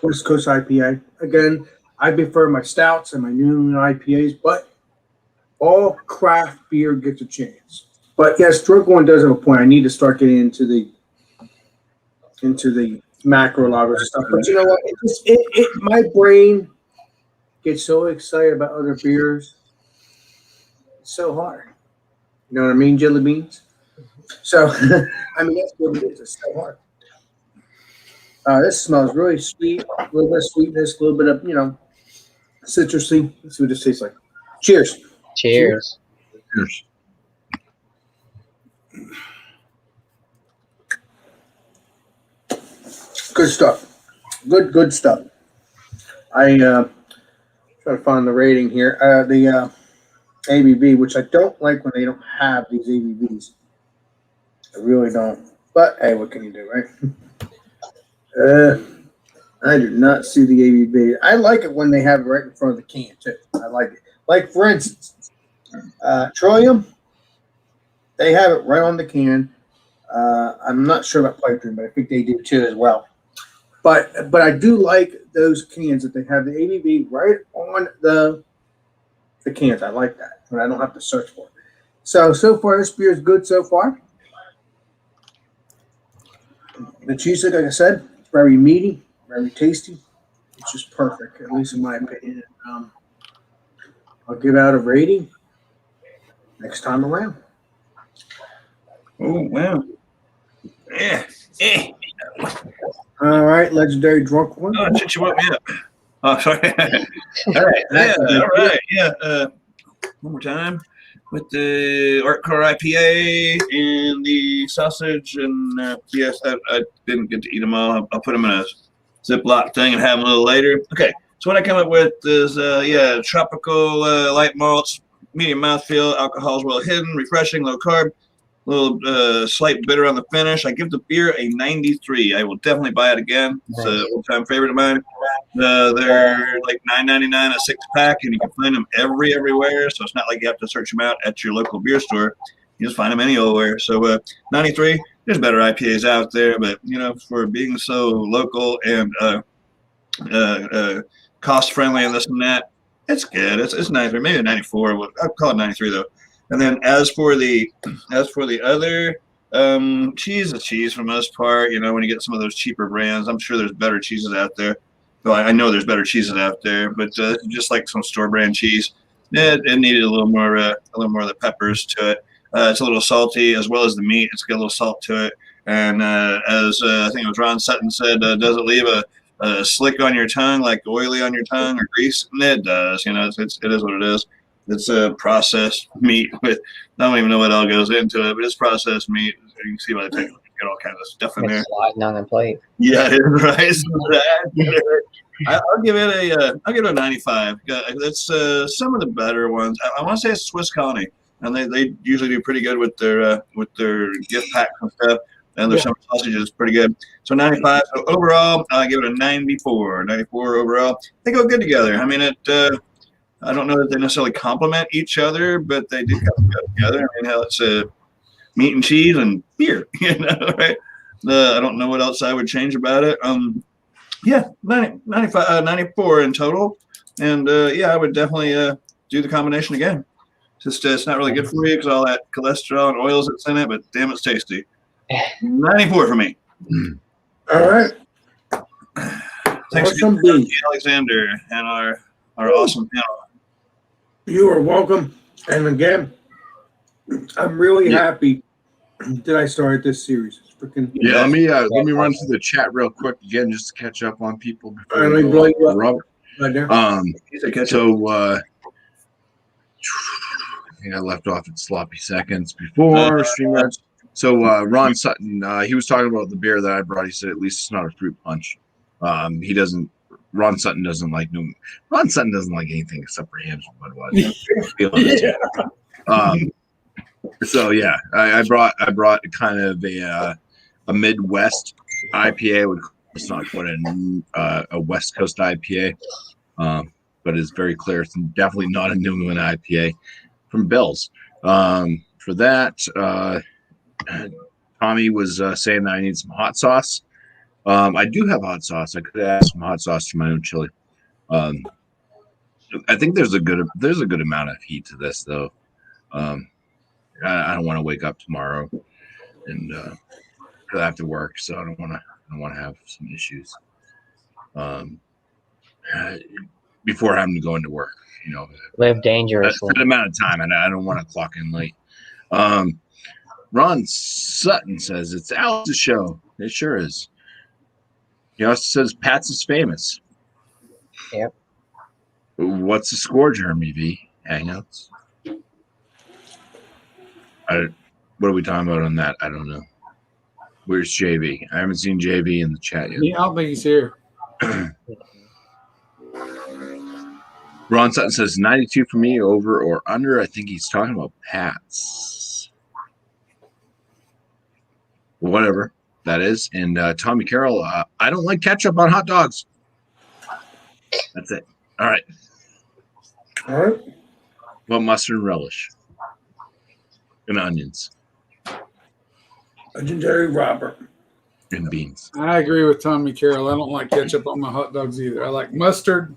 West Coast IPA. Again, I prefer my stouts and my New England IPAs, but all craft beer gets a chance. But yes, Drunk One does have a point. I need to start getting into the macro lagers and stuff. But you know what? My brain gets so excited about other beers. It's so hard. You know what I mean, jelly beans? So, I mean, that's what it is. It's so hard. This smells really sweet. A little bit of sweetness, a little bit of, citrusy. Let's see what this tastes like. Cheers. cheers. Cheers. Good stuff. Good stuff. I try to find the rating here. The ABV, which I don't like when they don't have these ABVs. I really don't. But hey, what can you do, right? I do not see the ABV. I like it when they have it right in front of the can too. I like it. Like for instance, Trillium, they have it right on the can. I'm not sure about Pipe Dream, but I think they do too as well. But I do like those cans that they have the ABV right on the cans. I like that, but I don't have to search for it. So far, this beer is good so far. The cheesesteak, like I said, it's very meaty, very tasty. It's just perfect, at least in my opinion. I'll give out a rating next time around. Oh, wow. Yeah. All right, legendary drunk one. Oh, shit, you woke me up. Oh, sorry. All right. Yeah. All right. Yeah. One more time with the Art Car IPA and the sausage. And yes, I didn't get to eat them all. I'll put them in a Ziploc thing and have them a little later. Okay. So what I came up with is, tropical light malts, medium mouthfeel, alcohol is well hidden, refreshing, low carb. Little slight bitter on the finish. I give the beer a 93. I will definitely buy it again. It's an old-time favorite of mine. They're like $9.99 a six-pack, and you can find them everywhere. So it's not like you have to search them out at your local beer store. You just find them anywhere. So 93. There's better IPAs out there, but for being so local and cost-friendly and this and that, it's good. It's nice. Or maybe a 94. I'll call it 93 though. And then as for the other cheese, the cheese for the most part, when you get some of those cheaper brands, I'm sure there's better cheeses out there. Well, I know there's better cheeses out there, but just like some store brand cheese, it needed a little more of the peppers to it. It's a little salty as well as the meat. It's got a little salt to it, and as I think it was Ron Sutton said, does it leave a slick on your tongue, like oily on your tongue or grease? And it does. It is what it is. It's a processed meat with, I don't even know what all goes into it, but it's processed meat. You can see by the time you get all kinds of stuff in there. Sliding on the plate. Yeah, right. I'll give it a 95. That's some of the better ones. I want to say it's Swiss Colony, and they usually do pretty good with their gift packs and stuff. And their summer sausages is pretty good. So 95. So overall, I give it a 94. 94 overall. They go good together. I mean, I don't know that they necessarily complement each other, but they do kind of go together. I mean, how it's meat and cheese and beer, right? I don't know what else I would change about it. 94 in total. And, I would definitely do the combination again. Just it's not really good for me because all that cholesterol and oils that's in it. But damn, it's tasty. 94 for me. All right. Thanks Awesome again, beef. Alexander, and our awesome panel. You are welcome. And again, I'm really happy that I started this series. It's freaking Yeah, let me run through the chat real quick again just to catch up on people before All we right, go blow on you to up. Robert. right there. I think I left off at sloppy seconds before StreamYards. So Ron Sutton, he was talking about the beer that I brought. He said at least it's not a fruit punch. He doesn't. Ron Sutton doesn't like anything except for hams and Budweiser. So yeah, I brought kind of a Midwest IPA. It's not quite a West Coast IPA, but it's very clear. It's definitely not a New England IPA from Bill's. For that, Tommy was saying that I need some hot sauce. I do have hot sauce. I could add some hot sauce to my own chili. I think there's a good amount of heat to this though. I don't want to wake up tomorrow and I have to work, so I don't want to have some issues before having to go into work. Live dangerously. That amount of time, and I don't want to clock in late. Ron Sutton says it's Alex's show. It sure is. He also says Pat's is famous. Yep. What's the score, Jeremy V? Hangouts. What are we talking about on that? I don't know. Where's JV? I haven't seen JV in the chat yet. I don't think he's here. Ron Sutton says 92 for me, over or under. I think he's talking about Pat's. Whatever that is. And Tommy Carroll, I don't like ketchup on hot dogs. That's it. All right. All right. Well, mustard and relish. And onions. Legendary Robert. And beans. I agree with Tommy Carroll. I don't like ketchup on my hot dogs either. I like mustard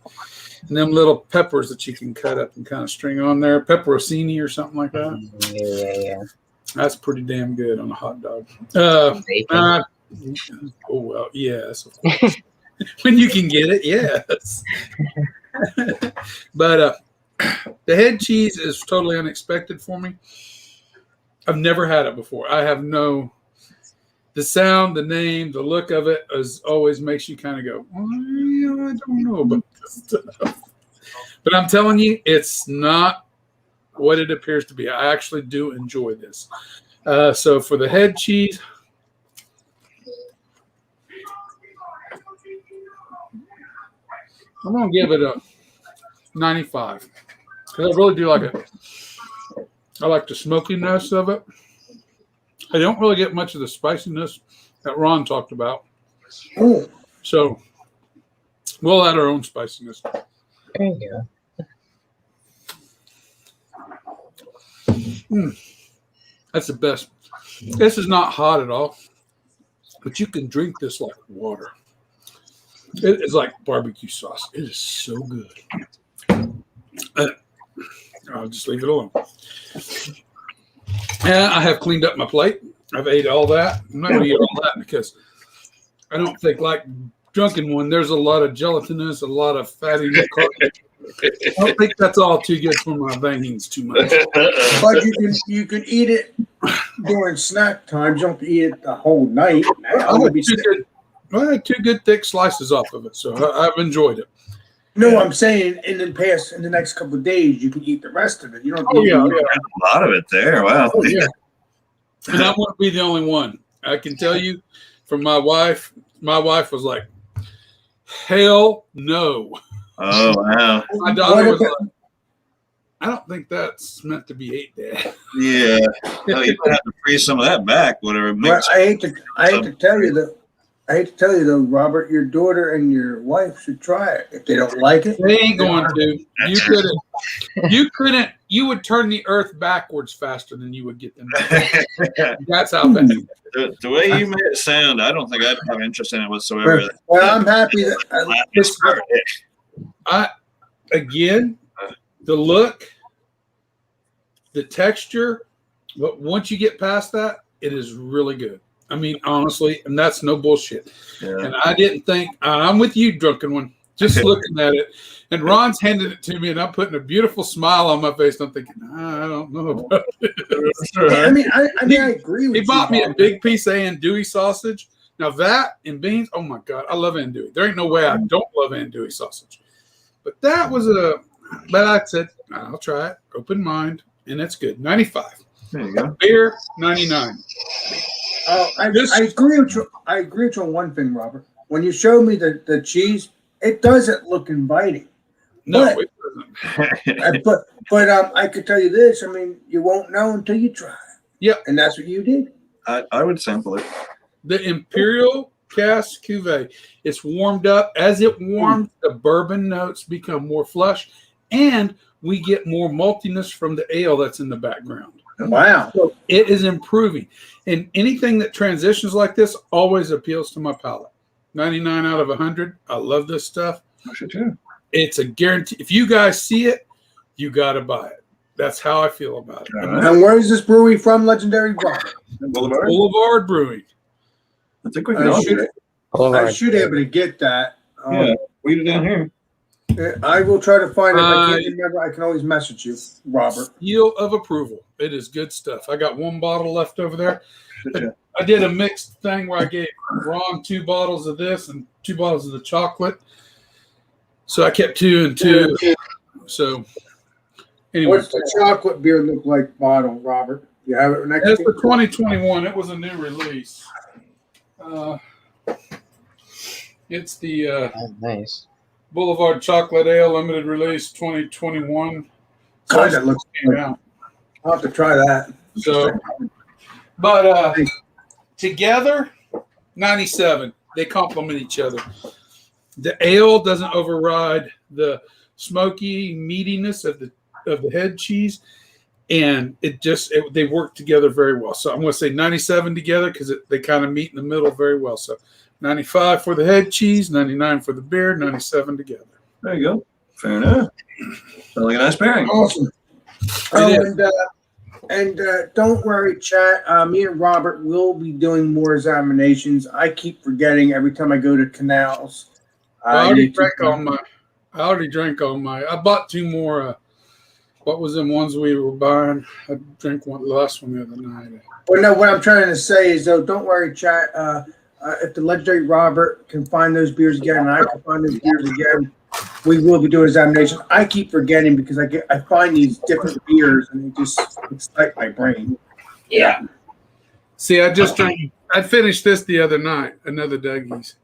and them little peppers that you can cut up and kind of string on there. Pepperoncini or something like that. Yeah. That's pretty damn good on a hot dog. Bacon. Oh, well, yes. Of course. When you can get it, yes. But the head cheese is totally unexpected for me. I've never had it before. I have the sound, the name, the look of it always makes you kind of go, I don't know about this stuff. But I'm telling you, it's not what it appears to be. I actually do enjoy this. So for the head cheese, I'm going to give it a 95. Because I really do like it. I like the smokiness of it. I don't really get much of the spiciness that Ron talked about. Oh, So we'll add our own spiciness. There you go. That's the best. This is not hot at all, but you can drink this like water. It is like barbecue sauce. It is so good. I'll just leave it alone. And I have cleaned up my plate. I've ate all that. I'm not going to eat all that because I don't think, like drunken one, there's a lot of gelatinous, a lot of fatty carbs. I don't think that's all too good for my veins too much. but you can eat it during snack time. You don't have to eat it the whole night. I had two good thick slices off of it, so I've enjoyed it. No, I'm saying in the next couple of days, you can eat the rest of it. You don't. A lot of it there. Wow. Oh, yeah. And I won't be the only one. I can tell you from my wife was like, hell no. Oh, wow. My daughter was like, I don't think that's meant to be ate, Dad. Yeah. No, you might have to freeze some of that back, whatever. Well, I hate to tell you though, Robert, your daughter and your wife should try it. If they don't like it, They ain't going to. You would turn the earth backwards faster than you would get them. That's how bad. The way you made it sound, I don't think I'd have interest in it whatsoever. Well, I'm happy that Again, the look, the texture, but once you get past that, it is really good. I mean, honestly, and that's no bullshit. Yeah. And I didn't think I'm with you, drunken one. Just looking at it, and Ron's handed it to me, and I'm putting a beautiful smile on my face. And I'm thinking, I don't know about this. Yeah, I mean, I agree with you. He bought me a big piece of andouille sausage. Now that and beans, oh my God, I love andouille. There ain't no way I don't love andouille sausage. But that was but I said, I'll try it, open mind, and it's good. 95. There you go. Beer, 99. I agree with you. I agree with you on one thing, Robert. When you showed me the cheese, it doesn't look inviting. No, But- it doesn't. but I could tell you this. I mean, you won't know until you try. Yep. And that's what you did. I would sample it. The Imperial Cask Cuvée, it's warmed up. As it warms, the bourbon notes become more flush, and we get more maltiness from the ale that's in the background. Wow. So it is improving. And anything that transitions like this always appeals to my palate. 99 out of 100. I love this stuff. I should too. It's a guarantee. If you guys see it, you got to buy it. That's how I feel about it. All right. And where is this brewery from, Legendary Robert? Boulevard. Boulevard Brewing. I think we can all do it. I should be able to get that. Yeah, we do down here. I will try to find it. If I can't remember, I can always message you, Robert. Seal of approval. It is good stuff. I got one bottle left over there. Yeah. I did a mixed thing where I gave Ron 2 bottles of this and 2 bottles of the chocolate. So I kept 2 and 2. So anyway, What's the chocolate beer look like bottle, Robert? You have it next that's to for you? 2021. It was a new release. It's the Oh, nice. Boulevard Chocolate Ale Limited Release 2021. God, that looks good. Yeah. I'll have to try that. So, but together, 97. They complement each other. The ale doesn't override the smoky meatiness of the head cheese, and they work together very well. So I'm going to say 97 together because they kind of meet in the middle very well. So 95 for the head cheese, 99 for the beer, 97 together. There you go. Fair enough. Sounds like a nice pairing. Awesome. It And don't worry, chat. Me and Robert will be doing more examinations. I keep forgetting every time I go to Canals. I already drank all my. I bought 2 more. What was them ones we were buying? I drank the last one the other night. Well, no, what I'm trying to say is, though, don't worry, chat. If the Legendary Robert can find those beers again, and I can find those beers again, we will be doing examinations. I keep forgetting because I find these different beers and they just excite my brain. Yeah. See, I finished this the other night. Another Dougie's.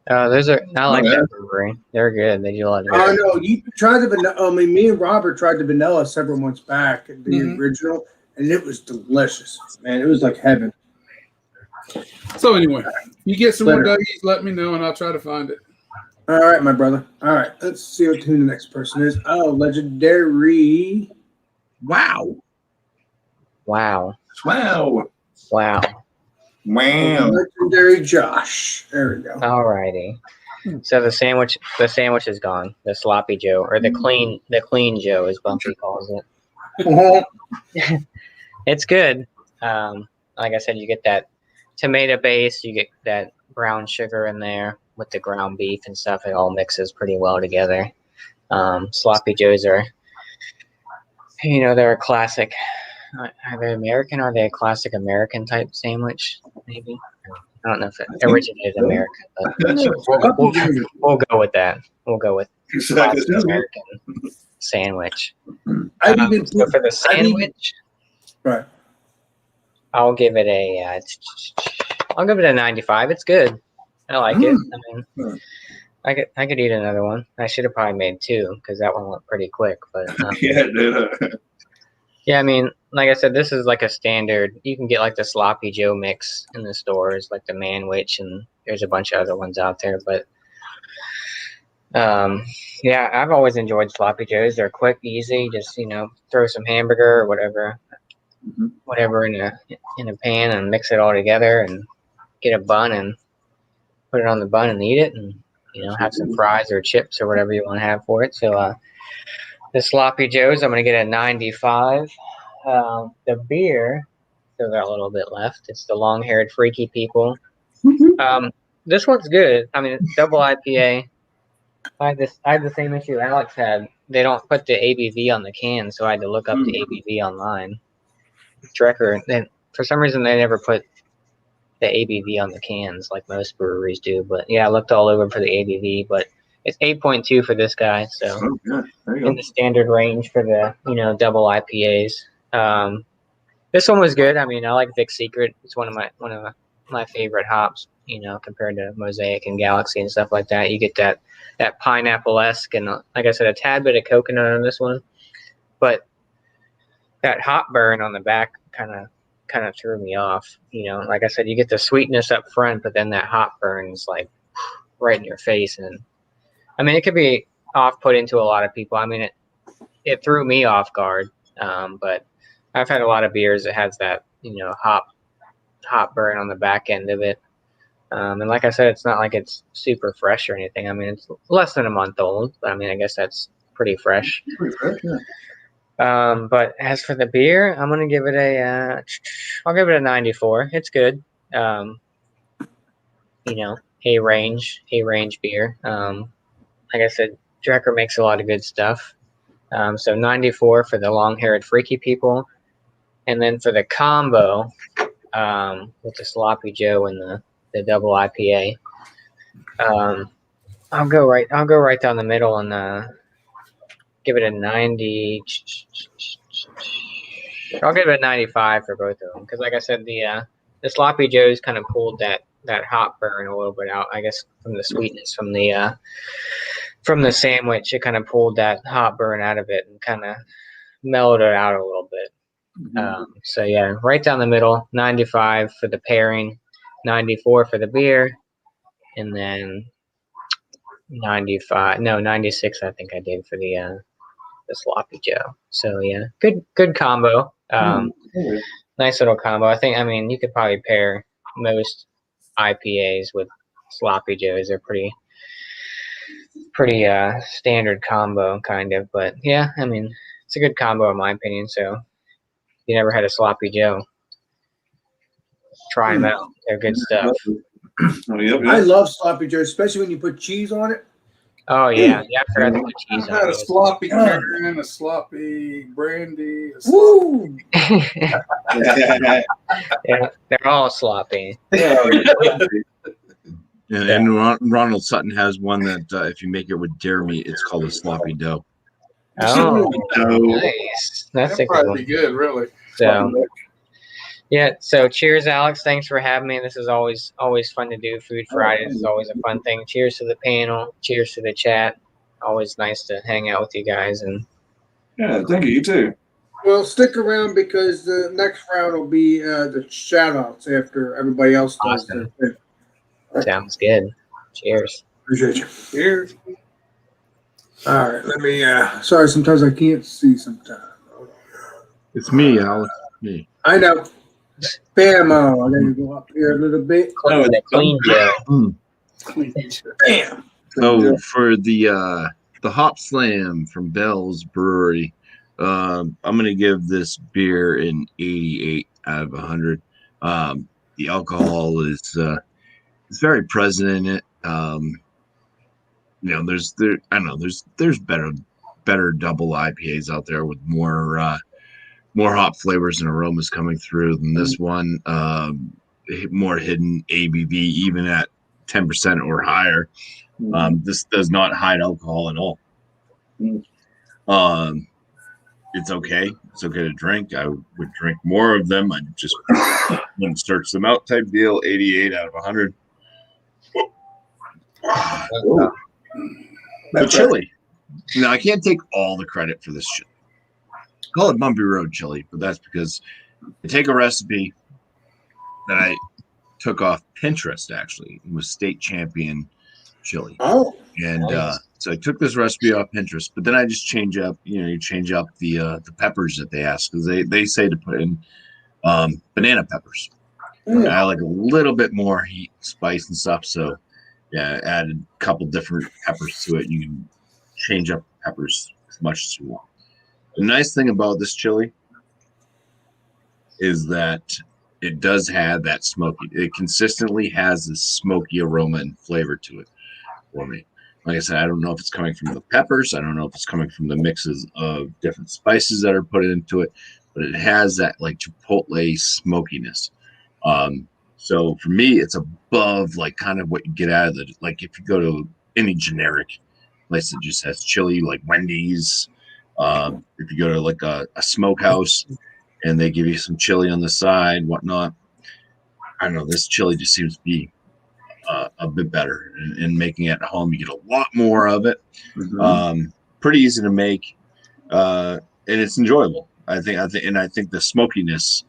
Those are. I like Yeah. that brewery. They're good. They do a lot of. Oh no, you tried the vanilla. I mean, me and Robert tried the vanilla several months back, the original, and it was delicious. Man, it was like heaven. So anyway, you get some more Later. Dougie's, let me know, and I'll try to find it. All right, my brother. All right, let's see who the next person is. Oh, Legendary. Wow. Wow. Wow. Wow. Wow. Legendary Josh. There we go. Alrighty. So the sandwich is gone. The sloppy Joe, or the clean Joe, as Bumpy calls it. It's good. Like I said, you get that tomato base, you get that brown sugar in there with the ground beef and stuff. It all mixes pretty well together. Sloppy Joes are, they're a classic. Are they American? Are they a classic American type sandwich? Maybe. I don't know if it originated in America, but we'll go with that. We'll go with Exactly. classic American sandwich. I've even So for the sandwich, right. I'll give it a 95. It's good. I like it. I mean, I could eat another one. I should have probably made 2 because that one went pretty quick. But Yeah, dude. yeah, I mean, like I said, this is like a standard. You can get like the Sloppy Joe mix in the stores, like the Manwich, and there's a bunch of other ones out there. But yeah, I've always enjoyed Sloppy Joes. They're quick, easy. Just throw some hamburger or whatever in a pan and mix it all together and get a bun and put it on the bun and eat it, and have some fries or chips or whatever you want to have for it. So The Sloppy Joes, I'm going to get a 95. The beer, still got a little bit left. It's the long-haired freaky people. This one's good. I mean, it's double IPA. I had the same issue Alex had. They don't put the ABV on the can, so I had to look up the ABV online. Drecker, then for some reason they never put the ABV on the cans like most breweries do. But yeah, I looked all over for the ABV, but it's 8.2 for this guy, so in the standard range for the double IPAs. This one was good. I mean, I like Vic Secret. It's one of my favorite hops. Compared to Mosaic and Galaxy and stuff like that, you get that pineapple-esque and, like I said, a tad bit of coconut on this one, but that hop burn on the back kind of threw me off. Like I said, you get the sweetness up front, but then that hop burn is like right in your face, and I mean, it could be off-putting to a lot of people. I mean, it threw me off guard, but I've had a lot of beers that has that hop burn on the back end of it. And like I said, it's not like it's super fresh or anything. I mean, it's less than a month old, but I mean, I guess that's pretty fresh. Yeah. But as for the beer, I'm gonna give it I'll give it a 94. It's good. A range beer. Like I said, Drecker makes a lot of good stuff. So 94 for the long-haired freaky people, and then for the combo with the Sloppy Joe and the double IPA, I'll go right down the middle and give it a 90. I'll give it a 95 for both of them because, like I said, the Sloppy Joe's kind of pulled that hop burn a little bit out. I guess from the sweetness from the sandwich, it kind of pulled that hop burn out of it and kind of mellowed it out a little bit. So yeah, right down the middle, 95 for the pairing. 94 for the beer, and then 96 I think I did for the Sloppy Joe. So yeah, good combo. Nice little combo. I mean, you could probably pair most IPAs with Sloppy Joes. They're pretty standard combo kind of, but yeah, I mean, it's a good combo in my opinion. So if you never had a Sloppy Joe, try them out. They're good stuff. I love Sloppy Joe, especially when you put cheese on it. Oh yeah, I forgot to put cheese on it. I had a sloppy Karen, a sloppy brandy. Woo! Yeah, they're all sloppy. And Ronald Sutton has one that if you make it with dare meat, it's called a sloppy dough. Oh, nice. That's a good one. Be good, really. So, yeah. So, cheers, Alex. Thanks for having me. This is always fun to do. Food Fridays is always a fun thing. Cheers to the panel. Cheers to the chat. Always nice to hang out with you guys. And yeah, thank you. You too. Well, stick around because the next round will be the shout-outs after everybody else does. Awesome. Sounds good. Cheers. Appreciate you. Cheers. All right, let me. Sorry, sometimes I can't see. Sometimes it's me, Alex. Me. I know. Bam! I gotta go up here a little bit. Clean Joe. Bam! So for the Hop Slam from Bell's Brewery, I'm gonna give this beer an 88 out of 100. The alcohol is it's very present in it. There's better double IPAs out there with more hop flavors and aromas coming through than this one. More hidden ABV, even at 10% or higher. This does not hide alcohol at all. It's okay. It's okay to drink. I would drink more of them. I just wouldn't search them out type deal. 88 out of 100. The chili. Now, I can't take all the credit for this chili. Call it Bumpy Road chili, but that's because I take a recipe that I took off Pinterest, actually. It was State Champion chili. Oh. And so I took this recipe off Pinterest, but then I just change up, you change up the peppers that they ask, because they say to put in banana peppers. And I like a little bit more heat, spice, and stuff. So, yeah, I added a couple different peppers to it. You can change up peppers. as much as you want. The nice thing about this chili is that it does have that smoky. It consistently has this smoky aroma and flavor to it for me. Like I said, I don't know if it's coming from the peppers. I don't know if it's coming from the mixes of different spices that are put into it, but it has that like chipotle smokiness. So for me, it's above like kind of what you get out of the, like if you go to any generic place that just has chili, like Wendy's, if you go to like a smokehouse and they give you some chili on the side, whatnot. I don't know. This chili just seems to be a bit better, and making it at home, you get a lot more of it. Pretty easy to make, and it's enjoyable. I think the smokiness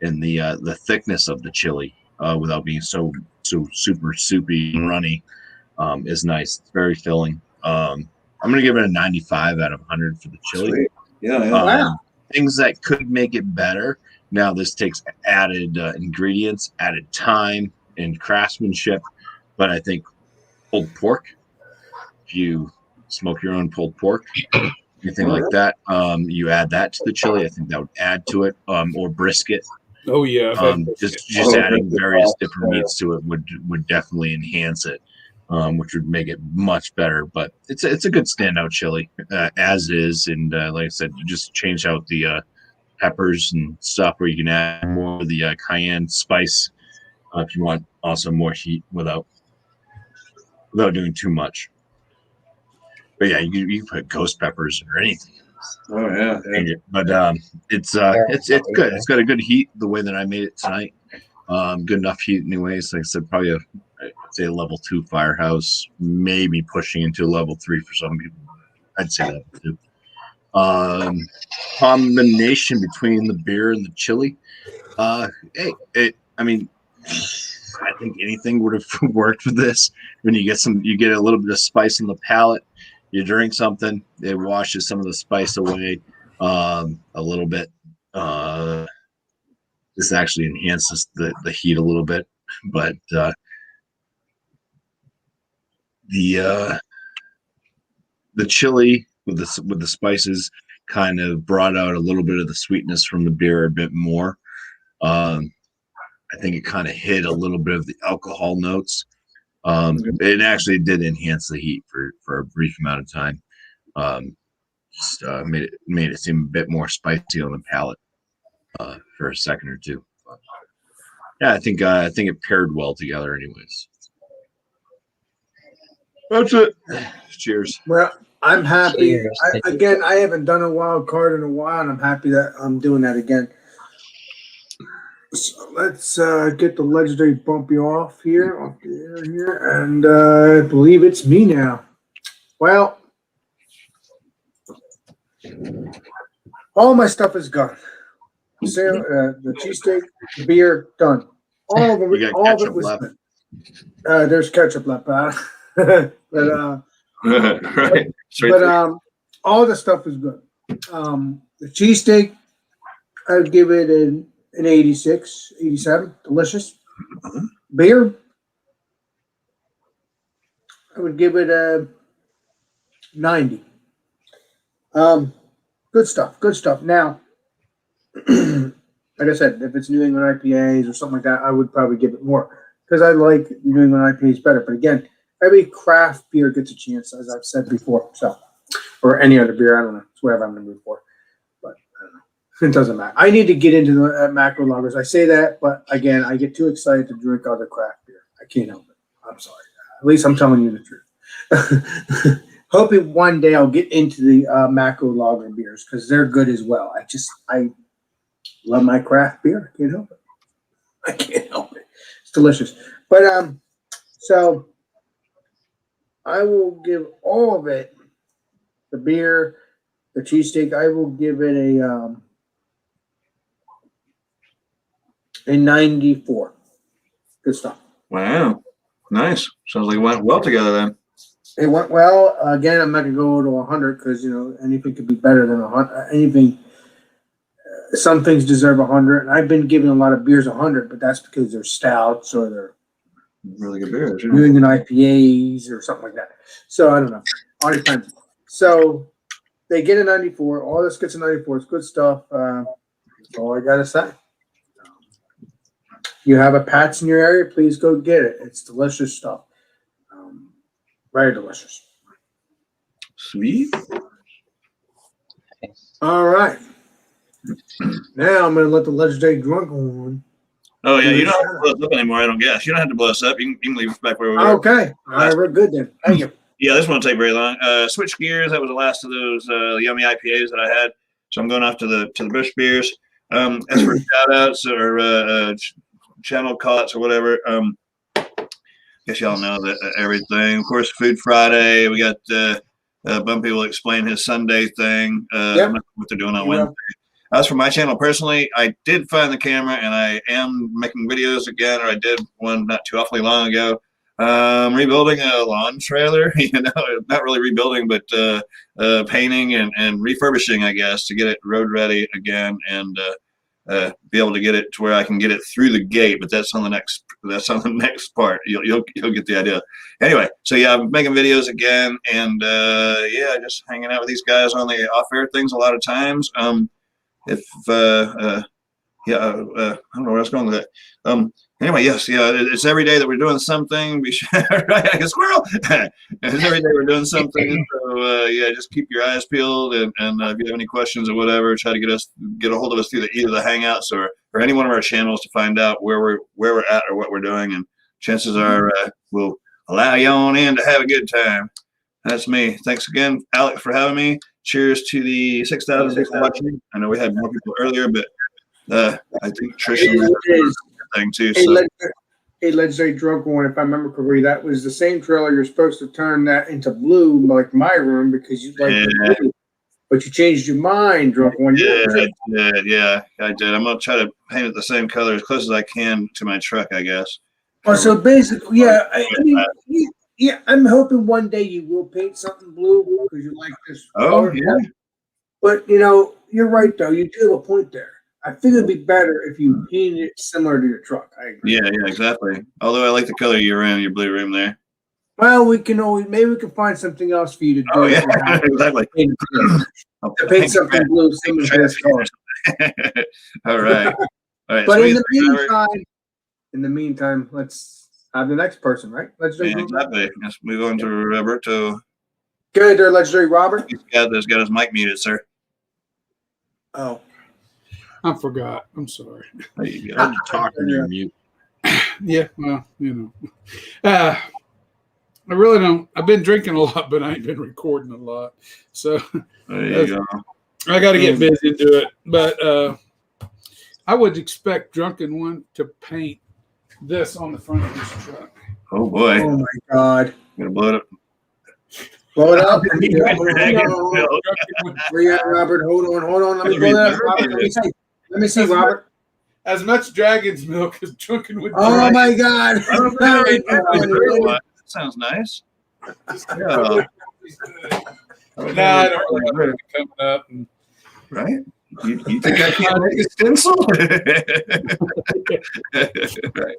and the thickness of the chili, without being so super soupy and runny, is nice. It's very filling. I'm gonna give it a 95 out of 100 for the chili. Sweet. Yeah. Wow. Things that could make it better. Now this takes added ingredients, added time, and craftsmanship. But I think pulled pork, if you smoke your own pulled pork, anything like that, you add that to the chili. I think that would add to it, or brisket. Oh yeah, Just adding various different meats to it would definitely enhance it, which would make it much better. But it's a good standout chili as is, and like I said, you just change out the peppers and stuff, where you can add more of the cayenne spice if you want also more heat without doing too much. But yeah, you put ghost peppers or anything. Oh yeah. But it's good. It's got a good heat the way that I made it tonight. Good enough heat anyways. Like I said, probably I'd say a level 2 firehouse, maybe pushing into a level 3 for some people. I'd say level 2. Combination between the beer and the chili. I think anything would have worked with this. When you get a little bit of spice on the palate. You drink something, it washes some of the spice away a little bit. This actually enhances the heat a little bit, but the chili with the spices kind of brought out a little bit of the sweetness from the beer a bit more. I think it kind of hid a little bit of the alcohol notes. It actually did enhance the heat for a brief amount of time. Made it seem a bit more spicy on the palate for a second or two. But yeah, I think it paired well together. Anyways, that's it. Cheers. Well, I'm happy. Cheers. I haven't done a wild card in a while, and I'm happy that I'm doing that again. So let's get the legendary bumpy off here, and I believe it's me now. Well, all my stuff is gone. The cheesesteak, the beer, done. All of them. All of it was left. There's ketchup left, but Right. All the stuff is good. The cheesesteak, I would give it an 86, 87. Delicious. Beer, I would give it a 90. Good stuff. Good stuff. Now, like I said, if it's New England IPAs or something like that, I would probably give it more because I like New England IPAs better. But again, every craft beer gets a chance, as I've said before. So, or any other beer, I don't know. It's whatever I'm going to move for. But I don't know. It doesn't matter. I need to get into the macro lagers. I say that, but again, I get too excited to drink other craft beer. I can't help it. I'm sorry. At least I'm telling you the truth. Hoping one day I'll get into the macro lager beers because they're good as well. I love my craft beer. I can't help it. I can't help it. It's delicious. But so I will give all of it, the beer, the cheesesteak, I will give it a 94. Good stuff. Wow. Nice. Sounds like it went well together then. It went well. Again, I'm not going to go to 100 because, anything could be better than 100. Anything, some things deserve 100. And I've been giving a lot of beers 100, but that's because they're stouts or they're Really good beers. New England IPAs or something like that. So I don't know. All depends. So they get a 94. All this gets a 94. It's good stuff. That's all I gotta say. You have a Pat's in your area, please go get it. It's delicious stuff. Very delicious. Sweet. All right. Now I'm gonna let the legendary drunk on. Oh yeah, you don't have to blow us up anymore. I don't guess you don't have to blow us up. You can leave us back where we were. Okay. All right, we're good then. Thank you. Yeah, this won't take very long. Switch gears. That was the last of those yummy IPAs that I had. So I'm going off to the Bush beers. As for shout outs or channel calls or whatever, guess y'all know that everything. Of course, Food Friday. We got Bumpy will explain his Sunday thing. Yep. What they're doing on Wednesday. As for my channel personally, I did find the camera and I am making videos again, or I did one not too awfully long ago. Rebuilding a lawn trailer, not really rebuilding, but painting and refurbishing, I guess, to get it road ready again and be able to get it to where I can get it through the gate. But that's on the next part. You'll get the idea. Anyway, so yeah, I'm making videos again, and yeah, just hanging out with these guys on the off-air things a lot of times. I don't know where I was going with that. Anyway, yes, yeah, it's every day that we're doing something. We should, right, like a squirrel. It's every day we're doing something. So yeah, just keep your eyes peeled, and if you have any questions or whatever, try to get a hold of us through either the Hangouts or any one of our channels to find out where we're at or what we're doing. And chances are we'll allow you on in to have a good time. That's me. Thanks again, Alex, for having me. Cheers to the 6,000 people watching. I know we had more people earlier, but I think Trish thing too. Hey, legendary drunk one. If I remember correctly, that was the same trailer. You're supposed to turn that into blue, like my room, because you like blue, but you changed your mind, drunk one. Yeah, I did. I'm gonna try to paint it the same color as close as I can to my truck, I guess. Well, so basically, yeah. I mean, yeah, I'm hoping one day you will paint something blue because you like this. Oh, color. Yeah. But, you're right, though. You do have a point there. I think it'd be better if you painted it similar to your truck. I agree. Yeah, exactly. Although I like the color you're in, your blue room there. Well, maybe we can find something else for you to do. Oh, yeah, exactly. To paint something blue similar to this color. All right. But in the meantime, let's have the next person, right? Legendary exactly. Let's move on to Roberto. Good there, Legendary Robert. He's got his mic muted, sir. Oh. I forgot. I'm sorry. There you go. I'm talking to mute. Yeah, well, I really don't. I've been drinking a lot, but I ain't been recording a lot. So there you go. I got to get busy and do it. But I would expect Drunken One to paint this on the front of his truck. Oh boy! Oh my God! I'm gonna blow it up. Blow it up. Robert, hold on. Let me blow that up. Robert, let me see, Robert. As much dragon's milk as Drunken Wood. Oh my God! That sounds nice. Yeah. Nah, I don't really know coming up. Right? You think I can't make a stencil? Right.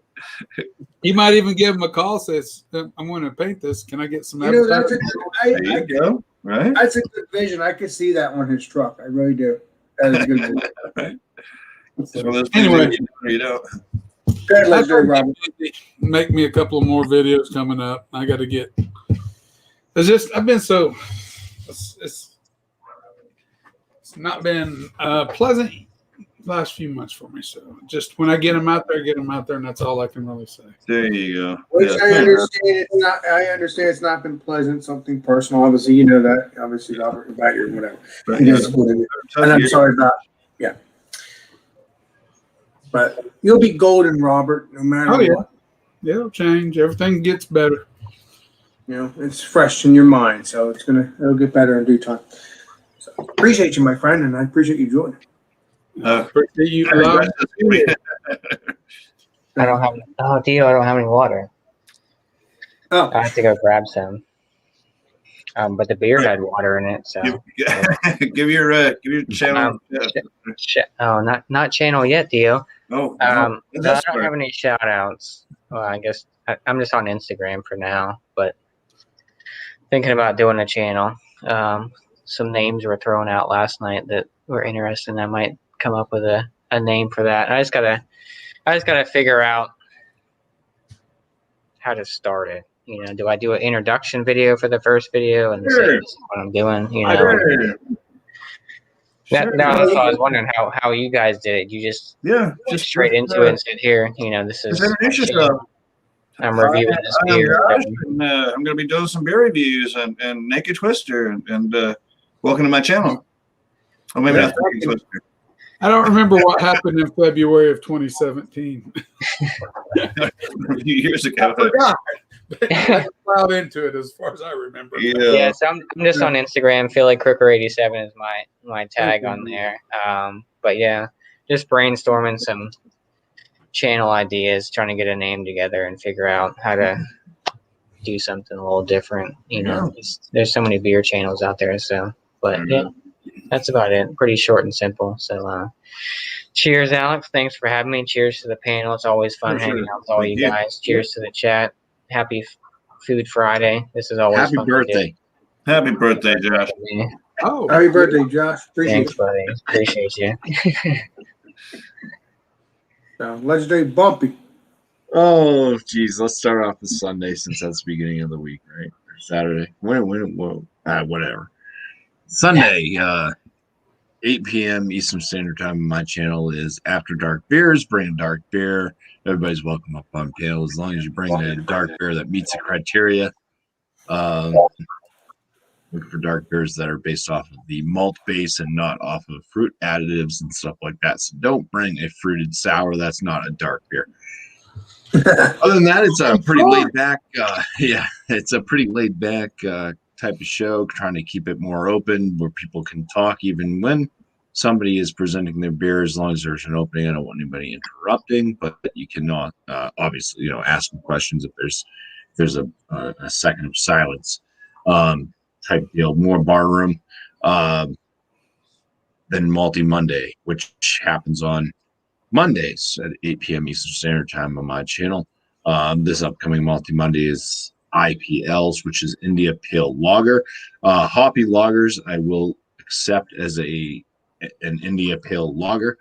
You might even give him a call. Says, "I'm going to paint this. Can I get some?" There you go. Right. That's a good vision. I can see that on his truck. I really do. That is a good vision. Right. Anyway, you don't. Make me a couple of more videos coming up. I got to get. I've been so. It's not been pleasant last few months for me. So just when I get them out there, and that's all I can really say. There you go. Which I understand. I understand it's not been pleasant. Something personal, obviously. You know that. Obviously, Robert, about your whatever. Right. And I'm sorry about. Yeah. But you'll be golden, Robert, no matter what. Yeah, it'll change. Everything gets better. It's fresh in your mind, so it'll get better in due time. So appreciate you, my friend, and I appreciate you joining. Appreciate you. I don't have. Dio, I don't have any water. Oh, I have to go grab some. But the beer had water in it, so give your channel. Not channel yet, Dio. Oh, I don't have any shout outs. Well, I guess I'm just on Instagram for now, but thinking about doing a channel. some names were thrown out last night that were interesting. I might come up with a name for that. I just gotta figure out how to start it. Do I do an introduction video for the first video and say this is what I'm doing? That's what I was wondering how you guys did it. You just just straight into it and said, "Here, this is." Introduce yourself. I'm reviewing this beer. I'm going to be doing some beer reviews and Naked Twister and welcome to my channel. Oh, maybe not Naked Twister. I don't remember what happened in February of 2017. A few years ago. I forgot. I plowed into it as far as I remember. Yeah, so I'm just on Instagram. Philly Crooker87 is my tag on there. But yeah, just brainstorming some channel ideas, trying to get a name together and figure out how to do something a little different. There's so many beer channels out there. So, but yeah, that's about it. Pretty short and simple. So, cheers, Alex. Thanks for having me. Cheers to the panel. It's always fun hanging out with all you guys. Cheers to the chat. Happy Food Friday. This is always happy fun birthday. Happy birthday, Josh. Oh, happy birthday, Josh. Thanks, buddy. Appreciate you. Legendary Bumpy. Oh, geez. Let's start off with Sunday since that's the beginning of the week, right? Or Saturday. Whatever. Sunday, 8 p.m. Eastern Standard Time on my channel is After Dark Beers. Bring a dark beer. Everybody's welcome up on panel as long as you bring a dark beer that meets the criteria. Look for dark beers that are based off of the malt base and not off of fruit additives and stuff like that. So don't bring a fruited sour. That's not a dark beer. Other than that, it's a pretty laid back. It's a pretty laid back type of show. Trying to keep it more open where people can talk even when somebody is presenting their beer. As long as there's an opening, I don't want anybody interrupting. But you cannot obviously ask them questions if there's a second of silence. Type deal, more bar room than Multi Monday, which happens on Mondays at 8 p.m. Eastern Standard Time on my channel. This upcoming Multi Monday is IPLs, which is India Pale Lager. Hoppy lagers I will accept as an India Pale Lager.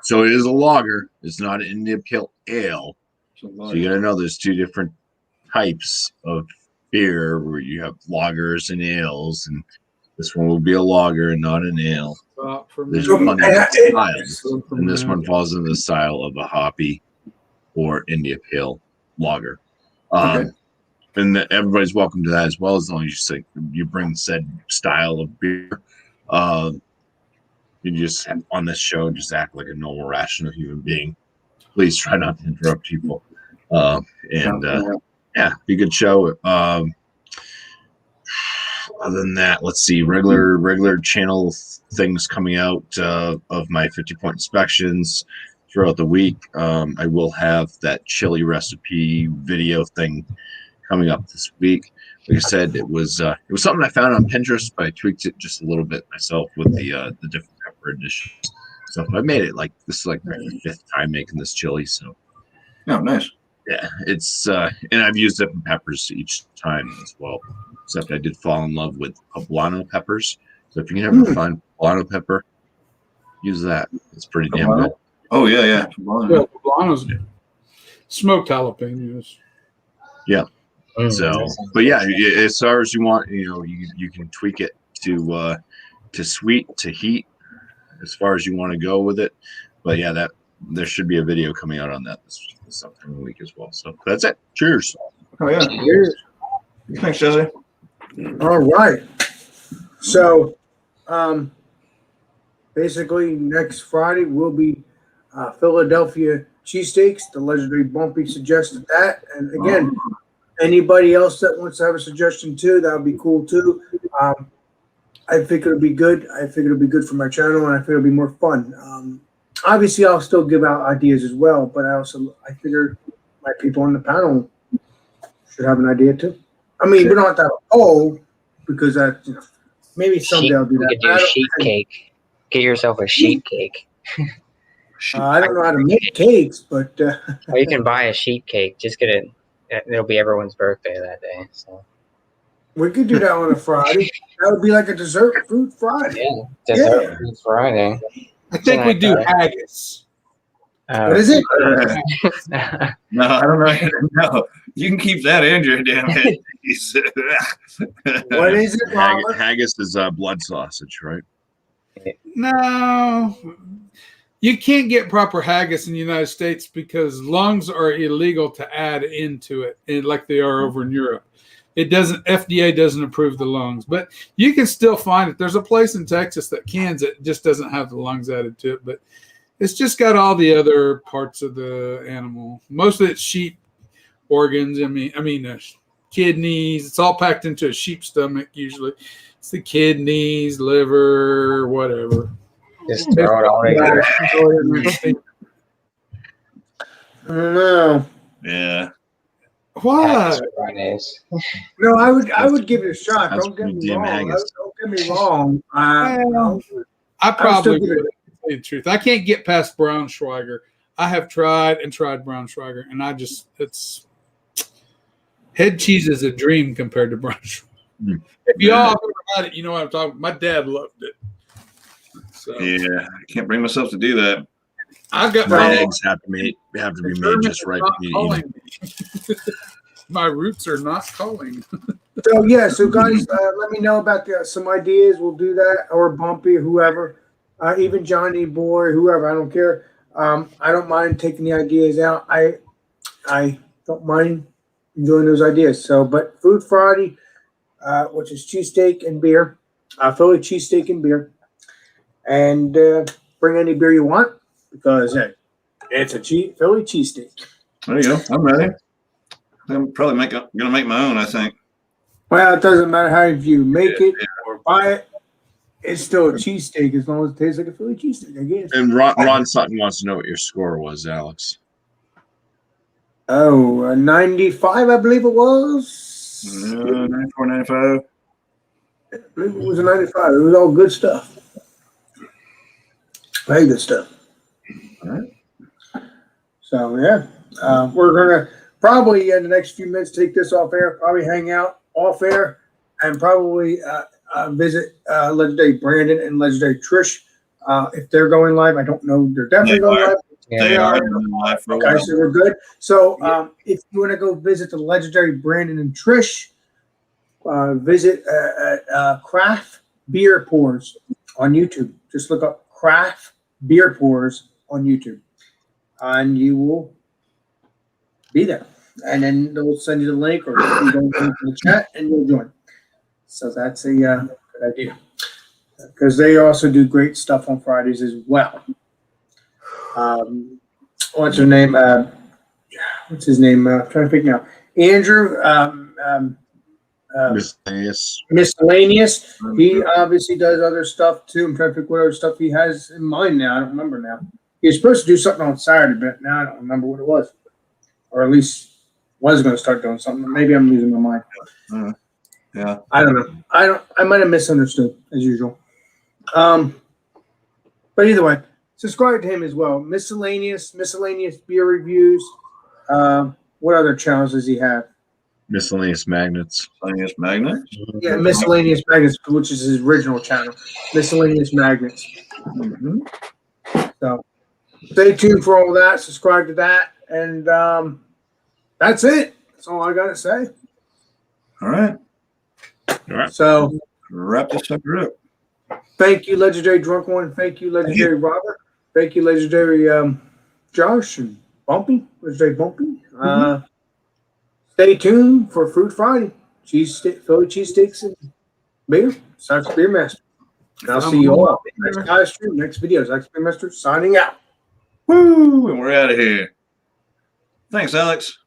So it is a lager. It's not an India Pale Ale. So you got to know there's two different types of beer where you have lagers and ales, and this one will be a lager and not an ale. There's plenty of styles, and this one falls in the style of a hoppy or India Pale Lager. And everybody's welcome to that as well, as long as you bring said style of beer. You just on this show just act like a normal, rational human being. Please try not to interrupt people. Yeah, be a good show. Other than that, let's see, regular channel things coming out of my 50-point inspections throughout the week. I will have that chili recipe video thing coming up this week. Like I said, it was something I found on Pinterest, but I tweaked it just a little bit myself with the different pepper additions. So I made it this is like my 5th time making this chili. So nice. Yeah, it's and I've used different peppers each time as well. Except I did fall in love with poblano peppers. So if you can ever find poblano pepper, use that. It's pretty damn good. Oh yeah. Poblano's smoked jalapenos. Yeah. So, but yeah, as far as you want, you can tweak it to sweet, to heat, as far as you want to go with it. But yeah, there should be a video coming out on that this upcoming week as well. So that's it. Cheers. Oh yeah. Cheers. Thanks, Jesse. All right. So, basically, next Friday will be Philadelphia cheesesteaks. The legendary Bumpy suggested that, and again, anybody else that wants to have a suggestion too, that would be cool too. I think it'll be good. I think it'll be good for my channel, and I think it'll be more fun. Obviously, I'll still give out ideas as well, but I figure my people on the panel should have an idea too. I mean, we don't have to have a poll because maybe someday I'll do that. You could do sheet cake. Get yourself a sheet cake. I don't know how to make cakes, but Or you can buy a sheet cake. Just get it. It'll be everyone's birthday that day. So We could do that on a Friday. That would be like a dessert food Friday. Yeah, dessert food Friday. I think we do haggis. What is it? No, I don't know. No, you can keep that in your damn head. What is it, Robert? Haggis is blood sausage, right? No, you can't get proper haggis in the United States because lungs are illegal to add into it, like they are over in Europe. FDA doesn't approve the lungs, but you can still find it. There's a place in Texas that cans it, just doesn't have the lungs added to it, but it's just got all the other parts of the animal. Most of it's sheep organs. Kidneys. It's all packed into a sheep stomach usually. It's the kidneys, liver, whatever. Just throw it all together. I don't know. Yeah. Why? Fridays. No, I would give it a shot. That's Don't get me damn wrong. haggis. Don't get me wrong. I probably still would say the truth. I can't get past Braunschweiger. I have tried Braunschweiger, and it's head cheese is a dream compared to Braunschweiger. If you all have ever had it, you know what I'm talking about. My dad loved it. So Yeah, I can't bring myself to do that. I've got My my eggs have to be made just right. My roots are not calling. So guys, let me know about some ideas. We'll do that, or Bumpy, whoever, even Johnny Boy, whoever. I don't care. I don't mind taking the ideas out. I don't mind doing those ideas. So, but Food Friday, which is cheesesteak and beer, Philly cheesesteak and beer, and bring any beer you want because hey, it's a Philly cheesesteak. There you go. I'm ready. I'm probably gonna make my own, I think. Well, it doesn't matter how you make it or buy it. It's still a cheesesteak as long as it tastes like a Philly cheesesteak, I guess. And Ron Sutton wants to know what your score was, Alex. Oh, 95, I believe it was. 94, 95. I believe it was a 95. It was all good stuff. Very good stuff. All right. So, yeah. We're going to probably in the next few minutes take this off air, probably hang out off air, and probably visit Legendary Brandon and Legendary Trish. If they're going live, I don't know. They're definitely going live. They are live for a Okay, while. so we're good. So if you want to go visit the Legendary Brandon and Trish, visit Craft Beer Pours on YouTube. Just look up Craft Beer Pours on YouTube, and you will be there. And then they'll send you the link, or you go into the chat and you'll join. So that's a good idea, because they also do great stuff on Fridays as well. What's her name? What's his name? I'm trying to think now. Andrew. Miscellaneous. He obviously does other stuff too. I'm trying to think what other stuff he has in mind now. I don't remember now. He was supposed to do something on Saturday, but now I don't remember what it was, or at least was going to start doing something. Maybe I'm losing my mind. Yeah. I don't know. I might have misunderstood as usual. But either way, subscribe to him as well. Miscellaneous beer reviews. What other channels does he have? Miscellaneous Magnets. Miscellaneous Magnets. Yeah, Miscellaneous Magnets, which is his original channel. Miscellaneous Magnets. Mm-hmm. So stay tuned for all that. Subscribe to that, and that's it. That's all I got to say. All right. So Wrap this sucker up. thank you, Legendary Drunk One. Thank you, Legendary Robert. Thank you, Legendary Josh and Bumpy. Legendary Bumpy. Stay tuned for Food Friday. Philly cheesesteaks and beer. Sounds Beer Master. And I'll see you all next live stream, next videos. Alex Beer Master signing out. Woo! And we're out of here. Thanks, Alex.